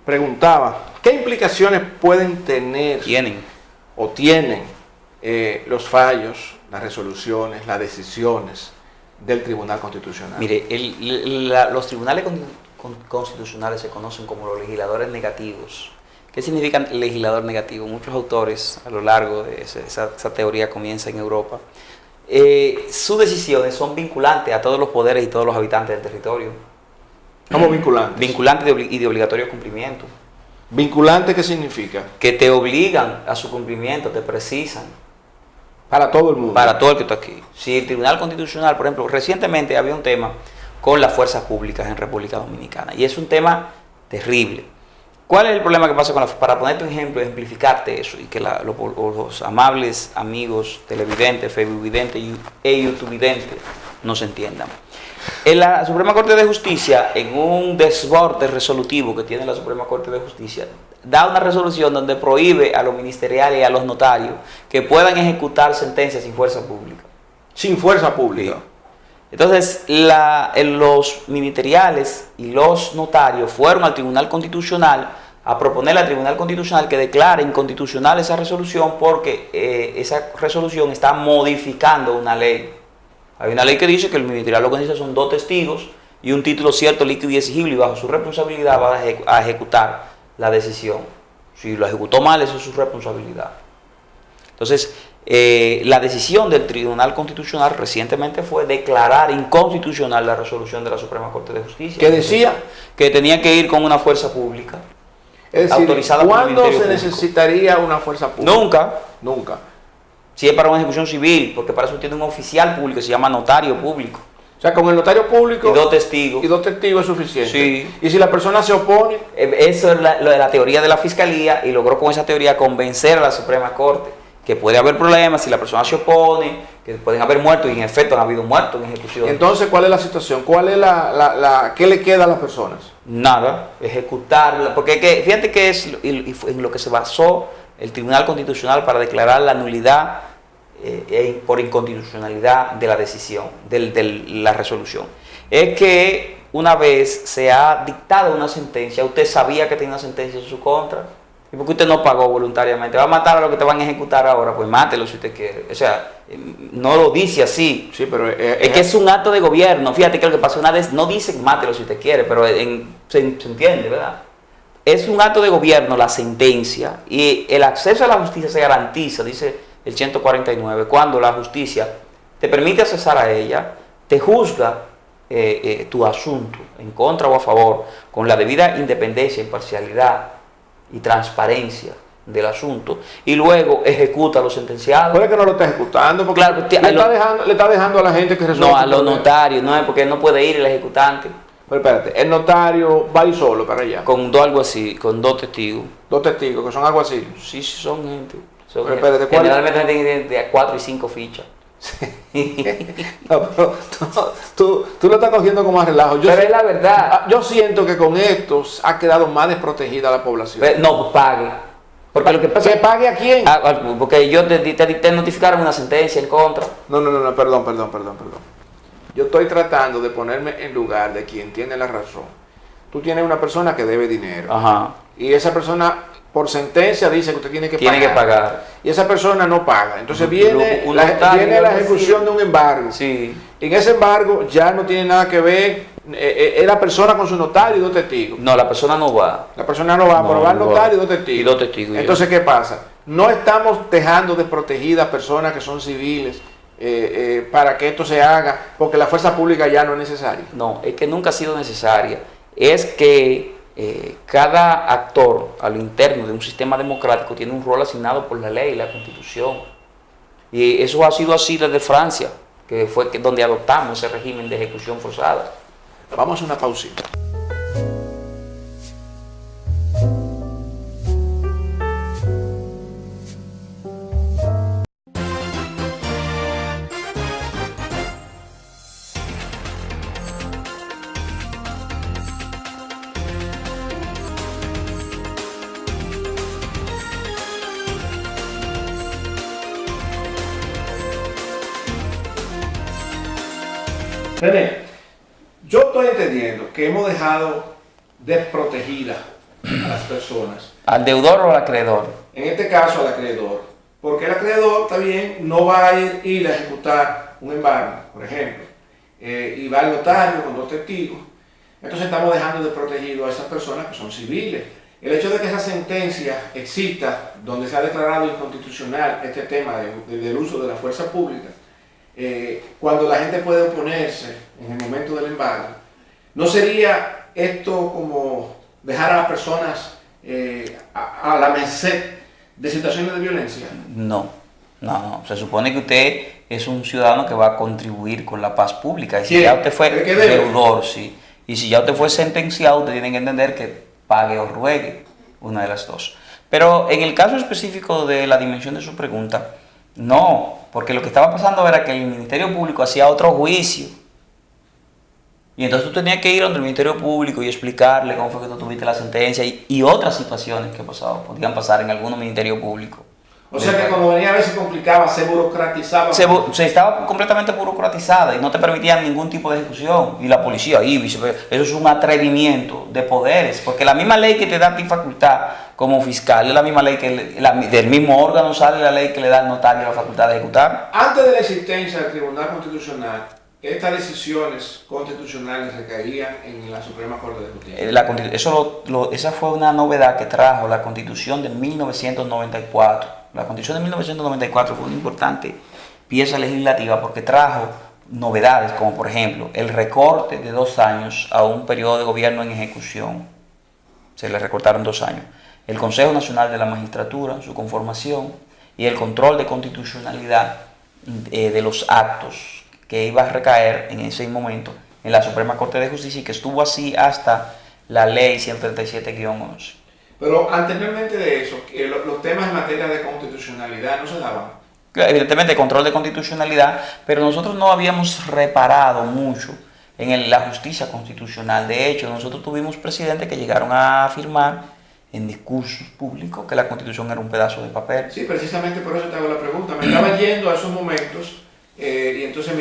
preguntaba, ¿qué implicaciones pueden tener Tienen los fallos, las resoluciones, las decisiones del Tribunal Constitucional? Mire, los tribunales constitucionales se conocen como los legisladores negativos. ¿Qué significa legislador negativo? Muchos autores a lo largo de esa teoría comienza en Europa. Sus decisiones son vinculantes a todos los poderes y todos los habitantes del territorio. ¿Cómo vinculantes? Vinculantes y de obligatorio cumplimiento. ¿Vinculante qué significa? Que te obligan a su cumplimiento, te precisan. Para todo el mundo. Para todo el que está aquí. Si el Tribunal Constitucional, por ejemplo, recientemente había un tema con las fuerzas públicas en República Dominicana. Y es un tema terrible. ¿Cuál es el problema que pasa para ponerte un ejemplo, ejemplificarte eso y que los amables amigos televidentes, facebookvidentes e youtubevidentes nos entiendan? En la Suprema Corte de Justicia, en un desborde resolutivo que tiene la Suprema Corte de Justicia, da una resolución donde prohíbe a los ministeriales y a los notarios que puedan ejecutar sentencias sin fuerza pública. Sin fuerza pública. Sí. Entonces, los ministeriales y los notarios fueron al Tribunal Constitucional a proponerle al Tribunal Constitucional que declare inconstitucional esa resolución porque esa resolución está modificando una ley. Hay una ley que dice que el ministerial lo que necesita son 2 testigos y un título cierto, líquido y exigible, y bajo su responsabilidad va a ejecutar la decisión. Si lo ejecutó mal, eso es su responsabilidad. Entonces, la decisión del Tribunal Constitucional recientemente fue declarar inconstitucional la resolución de la Suprema Corte de Justicia. ¿Qué decía? Que tenía que ir con una fuerza pública. Es decir, autorizada por el ¿cuándo Ministerio se Público. necesitaría una fuerza pública? Nunca. Nunca. Si es para una ejecución civil, porque para eso tiene un oficial público que se llama notario público. O sea, con el notario público Y dos testigos. y dos testigos es suficiente. Sí. Y si la persona se opone, Eso es lo de la teoría de la Fiscalía, y logró con esa teoría convencer a la Suprema Corte que puede haber problemas si la persona se opone, que pueden haber muertos, y en efecto han habido muertos en ejecución. entonces, ¿cuál es la situación? ¿Cuál es qué le queda a las personas? Nada, ejecutarla, porque fíjate que es en lo que se basó el Tribunal Constitucional para declarar la nulidad por inconstitucionalidad de la decisión, de la resolución. Es que una vez se ha dictado una sentencia, usted sabía que tenía una sentencia en su contra, y porque usted no pagó voluntariamente, va a matar a los que te van a ejecutar ahora, pues mátelo si usted quiere. O sea, no lo dice así. Sí, pero Es que es un acto de gobierno. Fíjate que lo que pasó una vez, no dice mátelo si usted quiere, pero se entiende, ¿verdad? Es un acto de gobierno la sentencia, y el acceso a la justicia se garantiza, dice el 149, cuando la justicia te permite accesar a ella, te juzga tu asunto en contra o a favor, con la debida independencia, imparcialidad y transparencia del asunto, y luego ejecuta a los sentenciados. puede que no lo esté ejecutando, porque Claro, le está dejando a la gente que resuelva. No, a su los problema. notarios, no es porque no puede ir el ejecutante Pero espérate, el notario va a ir solo para allá. con dos algo así, con dos testigos. Dos testigos que son alguaciles. Sí, sí, son gente. Son Pero gente. espérate, ¿cuál es? Generalmente tienen de 4 y 5 fichas. No, pero tú lo estás cogiendo como a relajo. Pero es la verdad. Yo siento que con estos ha quedado más desprotegida la población. No, pues pague. Porque lo que pasa ¿Que pague a quién? porque yo te notificaron una sentencia en contra. No, perdón. Yo estoy tratando de ponerme en lugar de quien tiene la razón. Tú tienes una persona que debe dinero. Ajá. Y esa persona, por sentencia, dice que usted tiene que Tiene que pagar. Y esa persona no paga. Entonces Un viene notario, la algo así. ejecución de un embargo. Sí. Y en ese embargo ya no tiene nada que ver, es la persona con su notario y dos testigos. No, la persona no va. La persona no va, pero va al notario y dos testigos. Y dos testigos. Entonces, ¿qué pasa? No estamos dejando desprotegidas personas que son civiles para que esto se haga, porque la fuerza pública ya no es necesaria. No, es que nunca ha sido necesaria. Es que cada actor a lo interno de un sistema democrático tiene un rol asignado por la ley y la Constitución. Y eso ha sido así desde Francia, que fue donde adoptamos ese régimen de ejecución forzada. Vamos a una pausita. René, yo estoy entendiendo que hemos dejado desprotegida a las personas. ¿Al deudor o al acreedor? En este caso al acreedor. Porque el acreedor también no va a ir a ejecutar un embargo, por ejemplo, y va al notario con dos testigos. Entonces estamos dejando desprotegido a esas personas que son civiles. El hecho de que esa sentencia exista, donde se ha declarado inconstitucional este tema del uso de la fuerza pública, cuando la gente puede oponerse en el momento del embargo, ¿no sería esto como dejar a las personas a la merced de situaciones de violencia? No. Se supone que usted es un ciudadano que va a contribuir con la paz pública. Y si ya usted fue deudor, sí. Y si ya usted fue sentenciado, usted tiene que entender que pague o ruegue, una de las dos. Pero en el caso específico de la dimensión de su pregunta, no, porque lo que estaba pasando era que el Ministerio Público hacía otro juicio. Y entonces tú tenías que ir donde el Ministerio Público y explicarle cómo fue que tú tuviste la sentencia y otras situaciones que podían pasar en algunos ministerios públicos. O sea que cuando venía a ver se complicaba, se burocratizaba. Se estaba completamente burocratizada y no te permitían ningún tipo de ejecución. Y la policía ahí, eso es un atrevimiento de poderes, porque la misma ley que te da a ti facultad como fiscal es la misma ley que del mismo órgano sale la ley que le da al notario la facultad de ejecutar. Antes de la existencia del Tribunal Constitucional, estas decisiones constitucionales recaían en la Suprema Corte de Justicia. Esa fue una novedad que trajo la Constitución de 1994. La Constitución de 1994 fue una importante pieza legislativa porque trajo novedades, como por ejemplo el recorte de 2 años a un periodo de gobierno en ejecución. Se le recortaron 2 años. El Consejo Nacional de la Magistratura, su conformación, y el control de constitucionalidad de los actos que iba a recaer en ese momento en la Suprema Corte de Justicia y que estuvo así hasta la Ley 137-11. Pero anteriormente de eso, los temas en materia de constitucionalidad no se daban. Evidentemente control de constitucionalidad, pero nosotros no habíamos reparado mucho en la justicia constitucional. De hecho, nosotros tuvimos presidentes que llegaron a afirmar en discursos públicos que la Constitución era un pedazo de papel. Sí, precisamente por eso te hago la pregunta. Me estaba yendo a esos momentos y entonces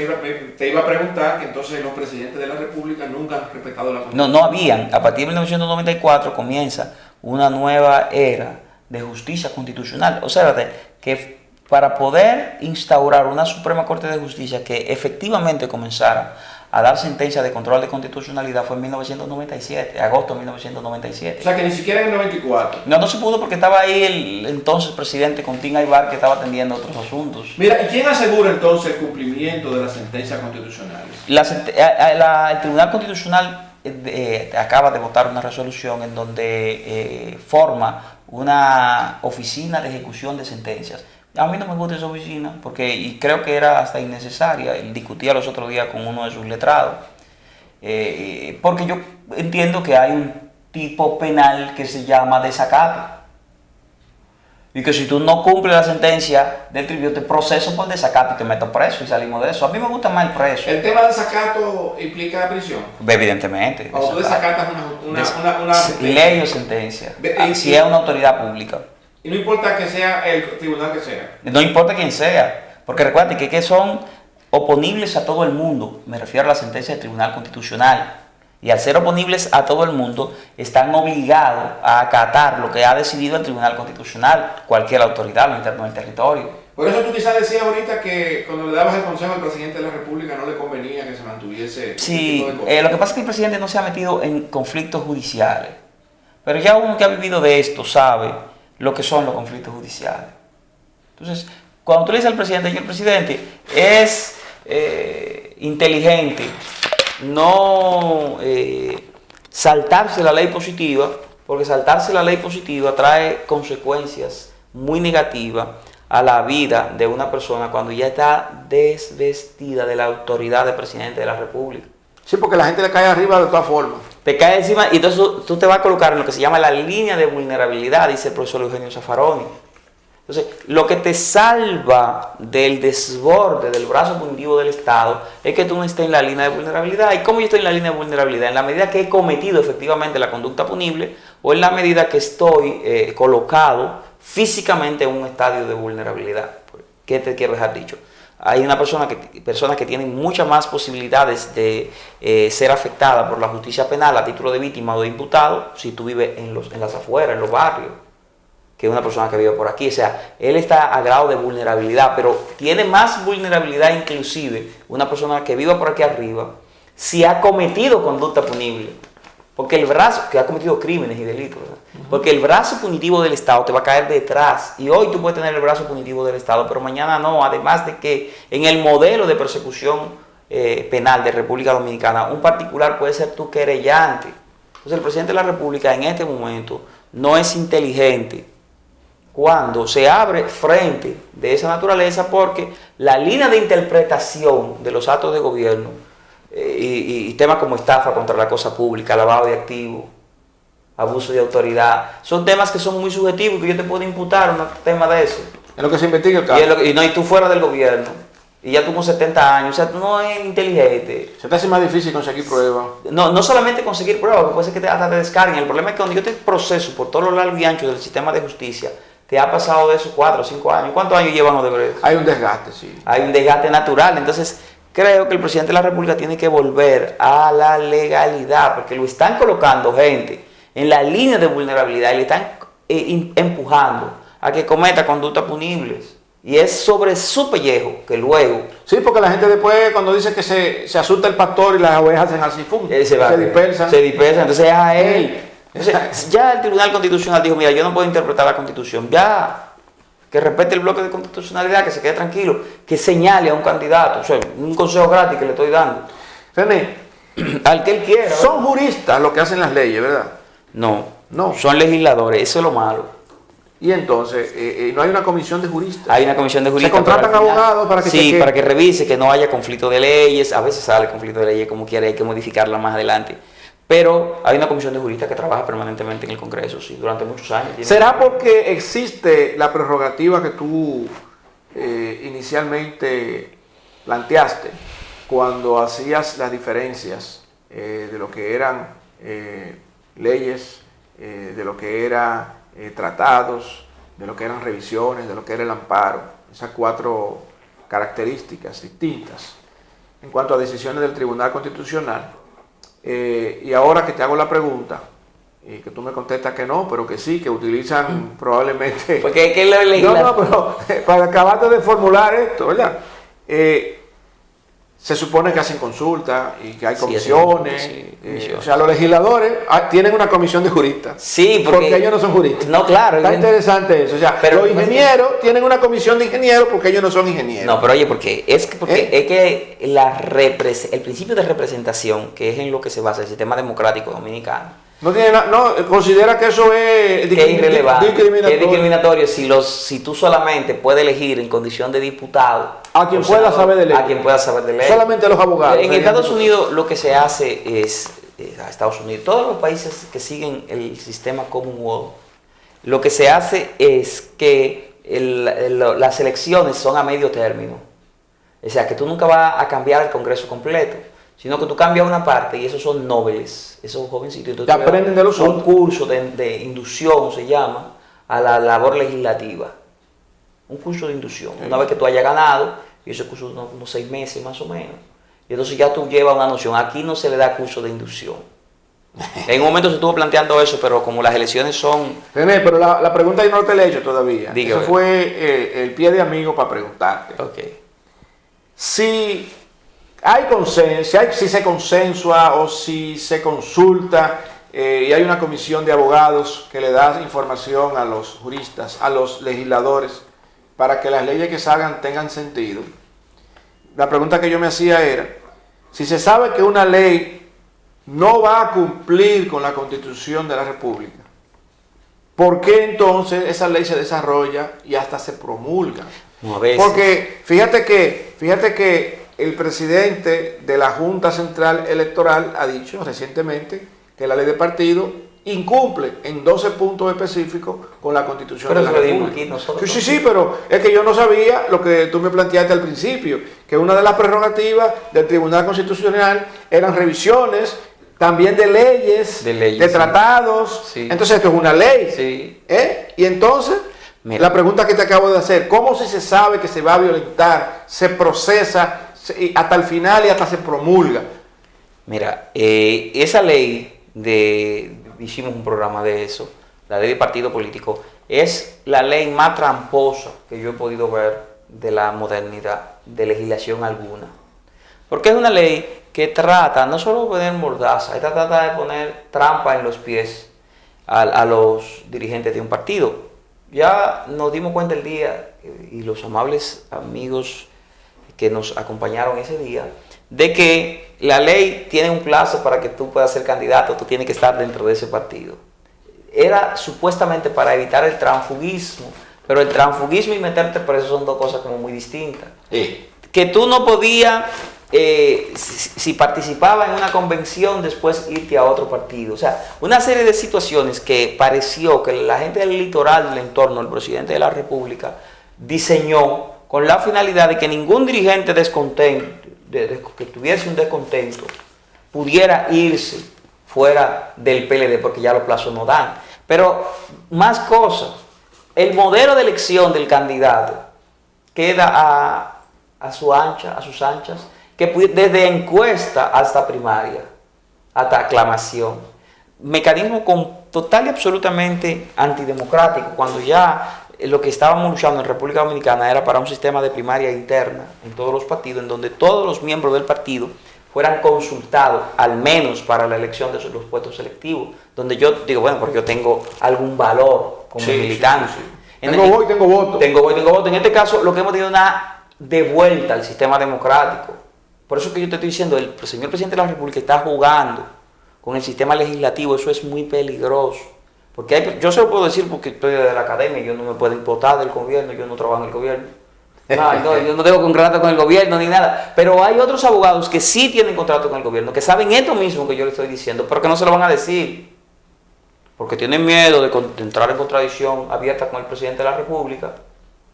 te iba a preguntar que entonces los presidentes de la República nunca han respetado la Constitución. No habían. A partir de 1994 comienza una nueva era de justicia constitucional. O sea, que para poder instaurar una Suprema Corte de Justicia que efectivamente comenzara a dar sentencia de control de constitucionalidad fue en 1997, agosto de 1997. O sea que ni siquiera en el 94. No se pudo porque estaba ahí el entonces presidente Contín Aybar que estaba atendiendo otros asuntos. Mira, ¿y quién asegura entonces el cumplimiento de las sentencias constitucionales? El Tribunal Constitucional acaba de votar una resolución en donde forma una oficina de ejecución de sentencias. A mí no me gusta esa oficina y creo que era hasta innecesaria. Discutía los otros días con uno de sus letrados. Porque yo entiendo que hay un tipo penal que se llama desacato. Y que si tú no cumples la sentencia del tribunal, te proceso por desacato y te meto preso y salimos de eso. A mí me gusta más el preso. ¿El tema de desacato implica prisión? Evidentemente. Cuando tú desacatas una ley o sentencia. Si es una autoridad pública. Y no importa que sea el tribunal que sea. No importa quién sea, porque recuerden que son oponibles a todo el mundo. Me refiero a la sentencia del Tribunal Constitucional. Y al ser oponibles a todo el mundo, están obligados a acatar lo que ha decidido el Tribunal Constitucional, cualquier autoridad, lo interno del territorio. Por eso tú quizás decías ahorita que cuando le dabas el consejo al presidente de la República no le convenía que se mantuviese. Sí, lo que pasa es que el presidente no se ha metido en conflictos judiciales. Pero ya uno que ha vivido de esto sabe lo que son los conflictos judiciales. Entonces, cuando tú le dices al presidente que el presidente es inteligente, no saltarse la ley positiva, porque saltarse la ley positiva trae consecuencias muy negativas a la vida de una persona cuando ya está desvestida de la autoridad de presidente de la República. Sí, porque la gente le cae arriba de todas formas. Te cae encima y entonces tú te vas a colocar en lo que se llama la línea de vulnerabilidad, dice el profesor Eugenio Zaffaroni. Entonces, lo que te salva del desborde del brazo punitivo del Estado es que tú no estés en la línea de vulnerabilidad. ¿Y cómo yo estoy en la línea de vulnerabilidad? En la medida que he cometido efectivamente la conducta punible o en la medida que estoy colocado físicamente en un estadio de vulnerabilidad. ¿Qué te quiero dejar dicho? Hay personas que tienen muchas más posibilidades de ser afectadas por la justicia penal a título de víctima o de imputado si tú vives en las afueras, en los barrios, que una persona que vive por aquí. O sea, él está a grado de vulnerabilidad, pero tiene más vulnerabilidad inclusive una persona que vive por aquí arriba si ha cometido conducta punible. Porque el brazo, que ha cometido crímenes y delitos, ¿verdad? Porque el brazo punitivo del Estado te va a caer detrás. Y hoy tú puedes tener el brazo punitivo del Estado, pero mañana no. Además de que en el modelo de persecución penal de República Dominicana, un particular puede ser tu querellante. Entonces el presidente de la República en este momento no es inteligente cuando se abre frente de esa naturaleza, porque la línea de interpretación de los actos de gobierno y temas como estafa contra la cosa pública, lavado de activos, abuso de autoridad, son temas que son muy subjetivos y que yo te puedo imputar un tema de eso. Es lo que se investiga el caso. Y tú fuera del gobierno, y ya tú con 70 años, o sea, tú no eres inteligente. Se te hace más difícil conseguir pruebas. No solamente conseguir pruebas, puede ser que hasta te descarguen. El problema es que cuando yo te proceso por todo lo largo y ancho del sistema de justicia, te ha pasado de esos 4 o 5 años. ¿Cuántos años llevan Odebrecht? Hay un desgaste, sí. Hay un desgaste natural, entonces creo que el presidente de la República tiene que volver a la legalidad, porque lo están colocando gente en la línea de vulnerabilidad y le están empujando a que cometa conductas punibles. Y es sobre su pellejo que luego... Sí, porque la gente después cuando dice que se asusta el pastor y las ovejas hacen así, se dispersan. Se dispersan, entonces es a él. Entonces, ya el Tribunal Constitucional dijo, mira, yo no puedo interpretar la Constitución. Ya que respete el bloque de constitucionalidad, que se quede tranquilo, que señale a un candidato, o sea, un consejo gratis que le estoy dando. René, Al que él quiera. son juristas los que hacen las leyes, ¿verdad? No, No. son legisladores, eso es lo malo. Y entonces, no hay una comisión de juristas. Hay una comisión de juristas. Se contratan pero al final- abogados para que sí, chequeen. para que revise que no haya conflicto de leyes. A veces sale conflicto de leyes como quiera, hay que modificarla más adelante. Pero hay una comisión de juristas que trabaja permanentemente en el Congreso, sí, durante muchos años. ¿Será porque existe la prerrogativa que tú inicialmente planteaste cuando hacías las diferencias de lo que eran leyes, de lo que eran tratados, de lo que eran revisiones, de lo que era el amparo? Esas 4 características distintas en cuanto a decisiones del Tribunal Constitucional. Y ahora que te hago la pregunta, y que tú me contestas que no, pero que sí, que utilizan probablemente... Porque es que la legislación... No, pero para acabarte de formular esto, ¿verdad? Se supone que hacen consultas y que hay Sí, comisiones. sí, comisiones. O sea, los legisladores tienen una comisión de juristas. Sí, porque ellos no son juristas. No, claro. Está interesante eso. O sea, Pero- los ingenieros tienen una comisión de ingenieros porque ellos no son ingenieros. No, pero oye, porque es que el principio de representación, que es en lo que se basa el sistema democrático dominicano, No tiene considera que eso es que es irrelevante, que es discriminatorio. discriminatorio si tú solamente puedes elegir en condición de diputado A quien o pueda senador, saber de ley. a quien pueda saber de ley. Solamente los abogados. En Estados Unidos lo que se hace es, a Estados Unidos, todos los países que siguen el sistema Commonwealth, lo que se hace es que las elecciones son a medio término. O sea, que tú nunca vas a cambiar el Congreso completo, sino que tú cambias una parte y esos son nobles, esos jovencitos. Entonces, Que aprenden de los un otros. curso de inducción, se llama, a la labor legislativa. Un curso de inducción. Una vez que tú hayas ganado, y ese curso unos 6 meses más o menos, y entonces ya tú llevas una noción. Aquí no se le da curso de inducción. En un momento se estuvo planteando eso, pero como las elecciones son... René, pero la pregunta yo no te la he hecho todavía. Dígame. Eso fue el pie de amigo para preguntarte. Ok. Si hay consenso, si se consensua o si se consulta y hay una comisión de abogados que le da información a los juristas, a los legisladores, para que las leyes que salgan tengan sentido. La pregunta que yo me hacía era, si se sabe que una ley no va a cumplir con la Constitución de la República, ¿por qué entonces esa ley se desarrolla y hasta se promulga? No, a veces. Porque fíjate que el presidente de la Junta Central Electoral ha dicho recientemente que la ley de partido incumple en 12 puntos específicos con la Constitución Pero de la eso lo dimos República. aquí nosotros. Sí, pero es que yo no sabía lo que tú me planteaste al principio, que una de las prerrogativas del Tribunal Constitucional eran revisiones también de leyes, de sí. tratados. Sí. Entonces esto es una ley. Sí. Y entonces, Mira. la pregunta que te acabo de hacer, ¿cómo si se sabe que se va a violentar, se procesa hasta el final y hasta se promulga? Mira, esa ley hicimos un programa de eso, la ley de partido político, es la ley más tramposa que yo he podido ver de la modernidad, de legislación alguna. Porque es una ley que trata no solo de poner mordaza, esta trata de poner trampa en los pies a los dirigentes de un partido. Ya nos dimos cuenta el día, y los amables amigos que nos acompañaron ese día, de que la ley tiene un plazo para que tú puedas ser candidato, tú tienes que estar dentro de ese partido. Era supuestamente para evitar el transfugismo, pero el transfugismo y meterte preso son dos cosas como muy distintas. Sí. Que tú no podías, si participabas en una convención, después irte a otro partido. O sea, una serie de situaciones que pareció que la gente del litoral, del entorno, el presidente de la República, diseñó con la finalidad de que ningún dirigente descontento, que tuviese un descontento, pudiera irse fuera del PLD porque ya los plazos no dan. Pero más cosas, el modelo de elección del candidato queda a sus anchas, que desde encuesta hasta primaria, hasta aclamación. Mecanismo total y absolutamente antidemocrático, cuando ya lo que estábamos luchando en República Dominicana era para un sistema de primaria interna en todos los partidos, en donde todos los miembros del partido fueran consultados, al menos para la elección de los puestos selectivos, donde yo digo, bueno, porque yo tengo algún valor como militante. Sí. Tengo voto. Tengo voto. En este caso, lo que hemos tenido es una devuelta al sistema democrático. Por eso que yo te estoy diciendo, el señor presidente de la República está jugando con el sistema legislativo. Eso es muy peligroso. Porque yo se lo puedo decir porque estoy de la academia, yo no me puedo imputar del gobierno, yo no trabajo en el gobierno. No, yo no tengo contrato con el gobierno ni nada. Pero hay otros abogados que sí tienen contrato con el gobierno, que saben esto mismo que yo le estoy diciendo, pero que no se lo van a decir. Porque tienen miedo de entrar en contradicción abierta con el presidente de la República,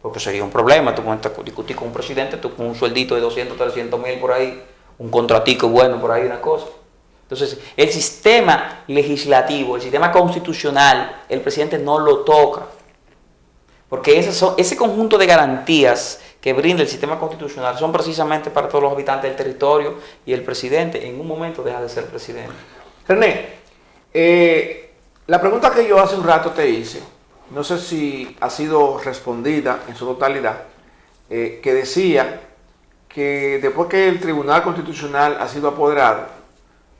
porque sería un problema. Tú discutir con un presidente, tú con un sueldito de 200, 300 mil por ahí, un contratico bueno por ahí, una cosa. Entonces, el sistema legislativo, el sistema constitucional, el presidente no lo toca. Porque ese conjunto de garantías que brinda el sistema constitucional son precisamente para todos los habitantes del territorio, y el presidente en un momento deja de ser presidente. René, la pregunta que yo hace un rato te hice, no sé si ha sido respondida en su totalidad, que decía que después que el Tribunal Constitucional ha sido apoderado,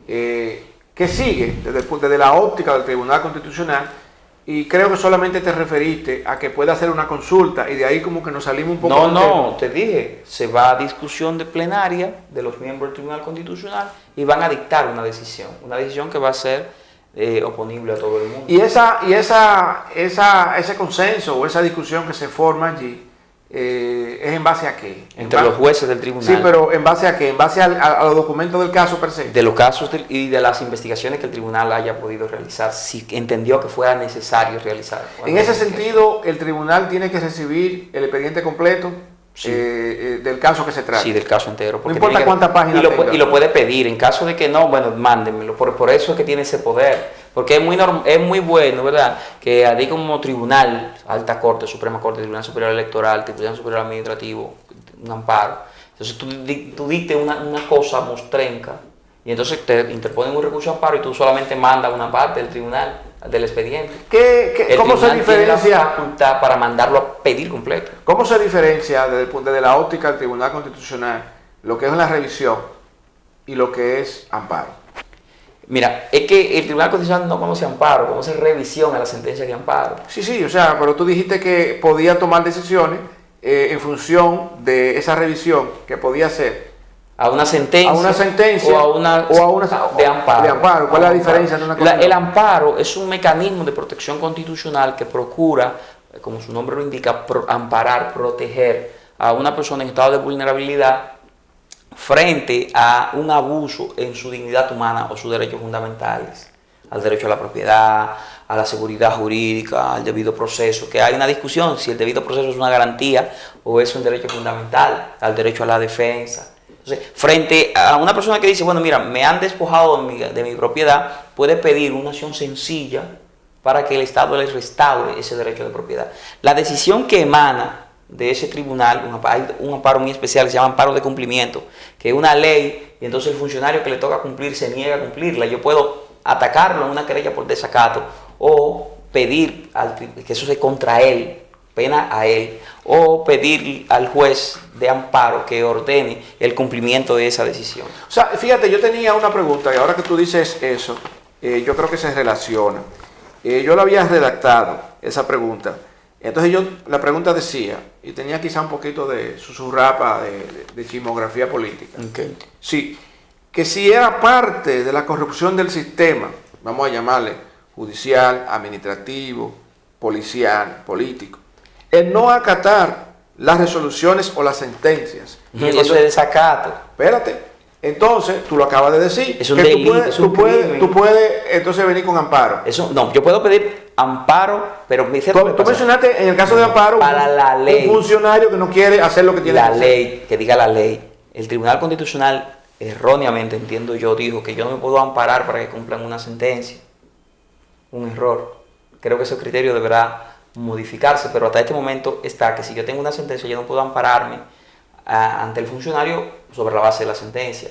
que sigue desde la óptica del Tribunal Constitucional, y creo que solamente te referiste a que puede hacer una consulta, y de ahí como que nos salimos un poco. No, te dije, se va a discusión de plenaria de los miembros del Tribunal Constitucional y van a dictar una decisión que va a ser oponible a todo el mundo. Y ese consenso o esa discusión que se forma allí, ¿es en base a qué? Entre los jueces del tribunal. Sí, pero ¿en base a qué? ¿En base a los documentos del caso per se? De los casos y de las investigaciones que el tribunal haya podido realizar, si entendió que fuera necesario realizar. En ese sentido, ¿el tribunal tiene que recibir el expediente completo? Sí. Del caso que se trata? Sí, del caso entero. No importa cuántas páginas tenga. Y lo puede pedir. En caso de que no, bueno, mándenmelo. Por eso es que tiene ese poder. Porque es muy bueno, ¿verdad?, que a ti como tribunal, Alta Corte, Suprema Corte, Tribunal Superior Electoral, Tribunal Superior Administrativo, un amparo, entonces tú dictes una cosa mostrenca, y entonces te interponen un recurso de amparo y tú solamente mandas una parte del tribunal, del expediente. ¿Cómo se diferencia? Tiene la facultad para mandarlo a pedir completo. ¿Cómo se diferencia desde la óptica del Tribunal Constitucional lo que es la revisión y lo que es amparo? Mira, es que el Tribunal Constitucional no conoce amparo, conoce revisión a la sentencia de amparo. Sí, o sea, pero tú dijiste que podía tomar decisiones en función de esa revisión que podía hacer a una sentencia o a una de amparo. ¿Cuál es la diferencia entre una cosa y otra? El amparo es un mecanismo de protección constitucional que procura, como su nombre lo indica, amparar, proteger a una persona en estado de vulnerabilidad frente a un abuso en su dignidad humana o sus derechos fundamentales, al derecho a la propiedad, a la seguridad jurídica, al debido proceso, que hay una discusión si el debido proceso es una garantía o es un derecho fundamental, al derecho a la defensa. Entonces, frente a una persona que dice, bueno, mira, me han despojado de mi propiedad, puede pedir una acción sencilla para que el Estado les restaure ese derecho de propiedad. La decisión que emana de ese tribunal, hay un amparo muy especial que se llama amparo de cumplimiento, que es una ley, y entonces el funcionario que le toca cumplir se niega a cumplirla. Yo puedo atacarlo en una querella por desacato o pedir que eso se contra él, pena a él, o pedir al juez de amparo que ordene el cumplimiento de esa decisión. O sea, fíjate, yo tenía una pregunta y ahora que tú dices eso, yo creo que se relaciona. Yo lo había redactado, esa pregunta. Entonces la pregunta decía, y tenía quizá un poquito de susurrapa de chismografía política. Okay. Sí, que si era parte de la corrupción del sistema, vamos a llamarle judicial, administrativo, policial, político, el no acatar las resoluciones o las sentencias. Eso es desacato. Espérate. Entonces, tú lo acabas de decir. Es un delito, tú puedes entonces venir con amparo. No, yo puedo pedir amparo, pero tú mencionaste en el caso de amparo para la ley, un funcionario que no quiere hacer lo que tiene que hacer. La ley, que diga la ley. El Tribunal Constitucional, erróneamente entiendo yo, dijo que yo no me puedo amparar para que cumplan una sentencia. Un error. Creo que ese criterio deberá modificarse, pero hasta este momento está que si yo tengo una sentencia, yo no puedo ampararme ante el funcionario sobre la base de la sentencia.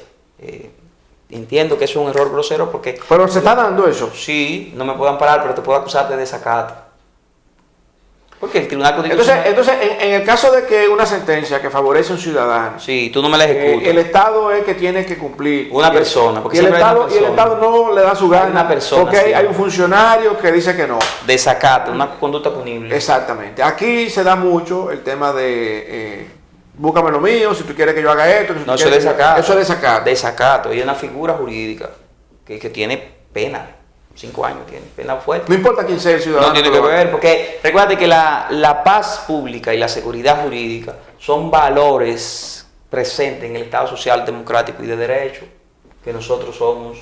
Entiendo que es un error grosero porque... Pero se está dando eso. Sí, no me puedo amparar, pero te puedo acusar de desacato. Porque el Tribunal Constitucional... Entonces en el caso de que una sentencia que favorece a un ciudadano, Sí, tú no me la ejecutas. el Estado es que tiene que cumplir. Una persona, porque Y el, siempre hay una Estado, y el persona. Estado no le da su gana. Hay una persona, porque sí. hay un funcionario que dice que no. Desacato, una conducta punible. Exactamente. Aquí se da mucho el tema de búscame lo mío, si tú quieres que yo haga esto. Si tú No, eso es quieres desacato. Eso es desacato. Desacato. Y es una figura jurídica que tiene pena. 5 años tiene pena fuerte. No importa quién sea el ciudadano. No tiene que ver, porque recuerda que la paz pública y la seguridad jurídica son valores presentes en el Estado social, democrático y de derecho, que nosotros somos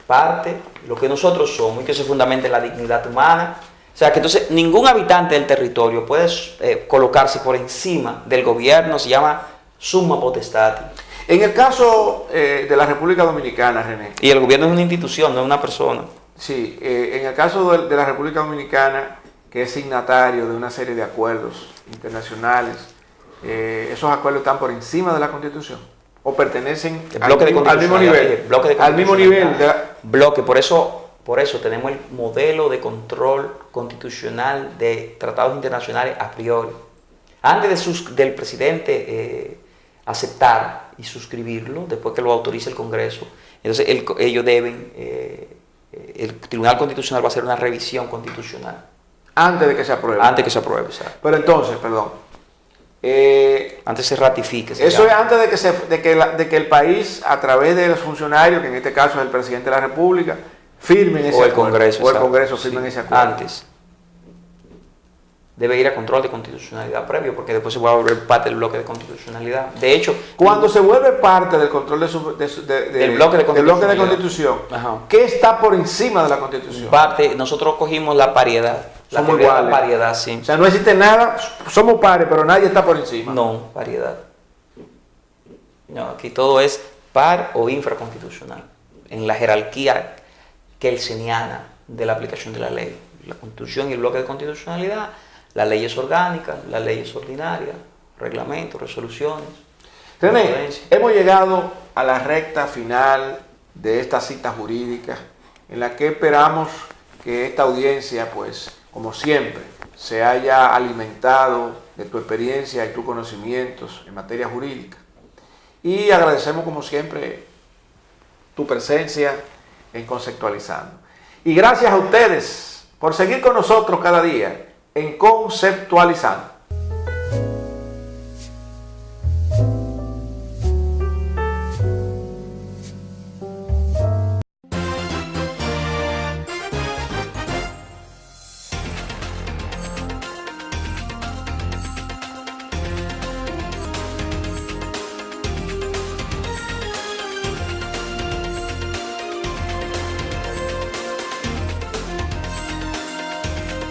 parte, lo que nosotros somos y que se fundamenta en la dignidad humana. O sea, que entonces ningún habitante del territorio puede colocarse por encima del gobierno, se llama summa potestad. En el caso de la República Dominicana, René. Y el gobierno es una institución, no es una persona. Sí, en el caso de la República Dominicana, que es signatario de una serie de acuerdos internacionales, esos acuerdos están por encima de la Constitución o pertenecen al mismo nivel. Al mismo nivel. Bloque, por eso tenemos el modelo de control constitucional de tratados internacionales a priori. Antes del presidente aceptar y suscribirlo, después que lo autorice el Congreso, entonces ellos deben, el Tribunal Constitucional va a hacer una revisión constitucional. Antes de que se apruebe. Antes que se apruebe, ¿sabes? Pero entonces, perdón. Antes se ratifique. Eso es antes de que el país, a través de los funcionarios, que en este caso es el presidente de la República, firmen ese acuerdo. Congreso, o el Congreso firmen ese acuerdo. Antes. Debe ir a control de constitucionalidad previo, porque después se va a volver parte del bloque de constitucionalidad. De hecho, cuando se vuelve parte del control del bloque de constitución, ajá, ¿qué está por encima de la Constitución? Nosotros cogimos la paridad. Somos iguales. La paridad, sí. O sea, no existe nada, somos pares, pero nadie está por encima. No, paridad. No, aquí todo es par o infraconstitucional, en la jerarquía kelseniana de la aplicación de la ley. La Constitución y el bloque de constitucionalidad, las leyes orgánicas, las leyes ordinarias, reglamentos, resoluciones. René, hemos llegado a la recta final de esta cita jurídica en la que esperamos que esta audiencia, pues, como siempre, se haya alimentado de tu experiencia y tus conocimientos en materia jurídica. Y agradecemos, como siempre, tu presencia en Conceptualizando. Y gracias a ustedes por seguir con nosotros cada día en Conceptualizando.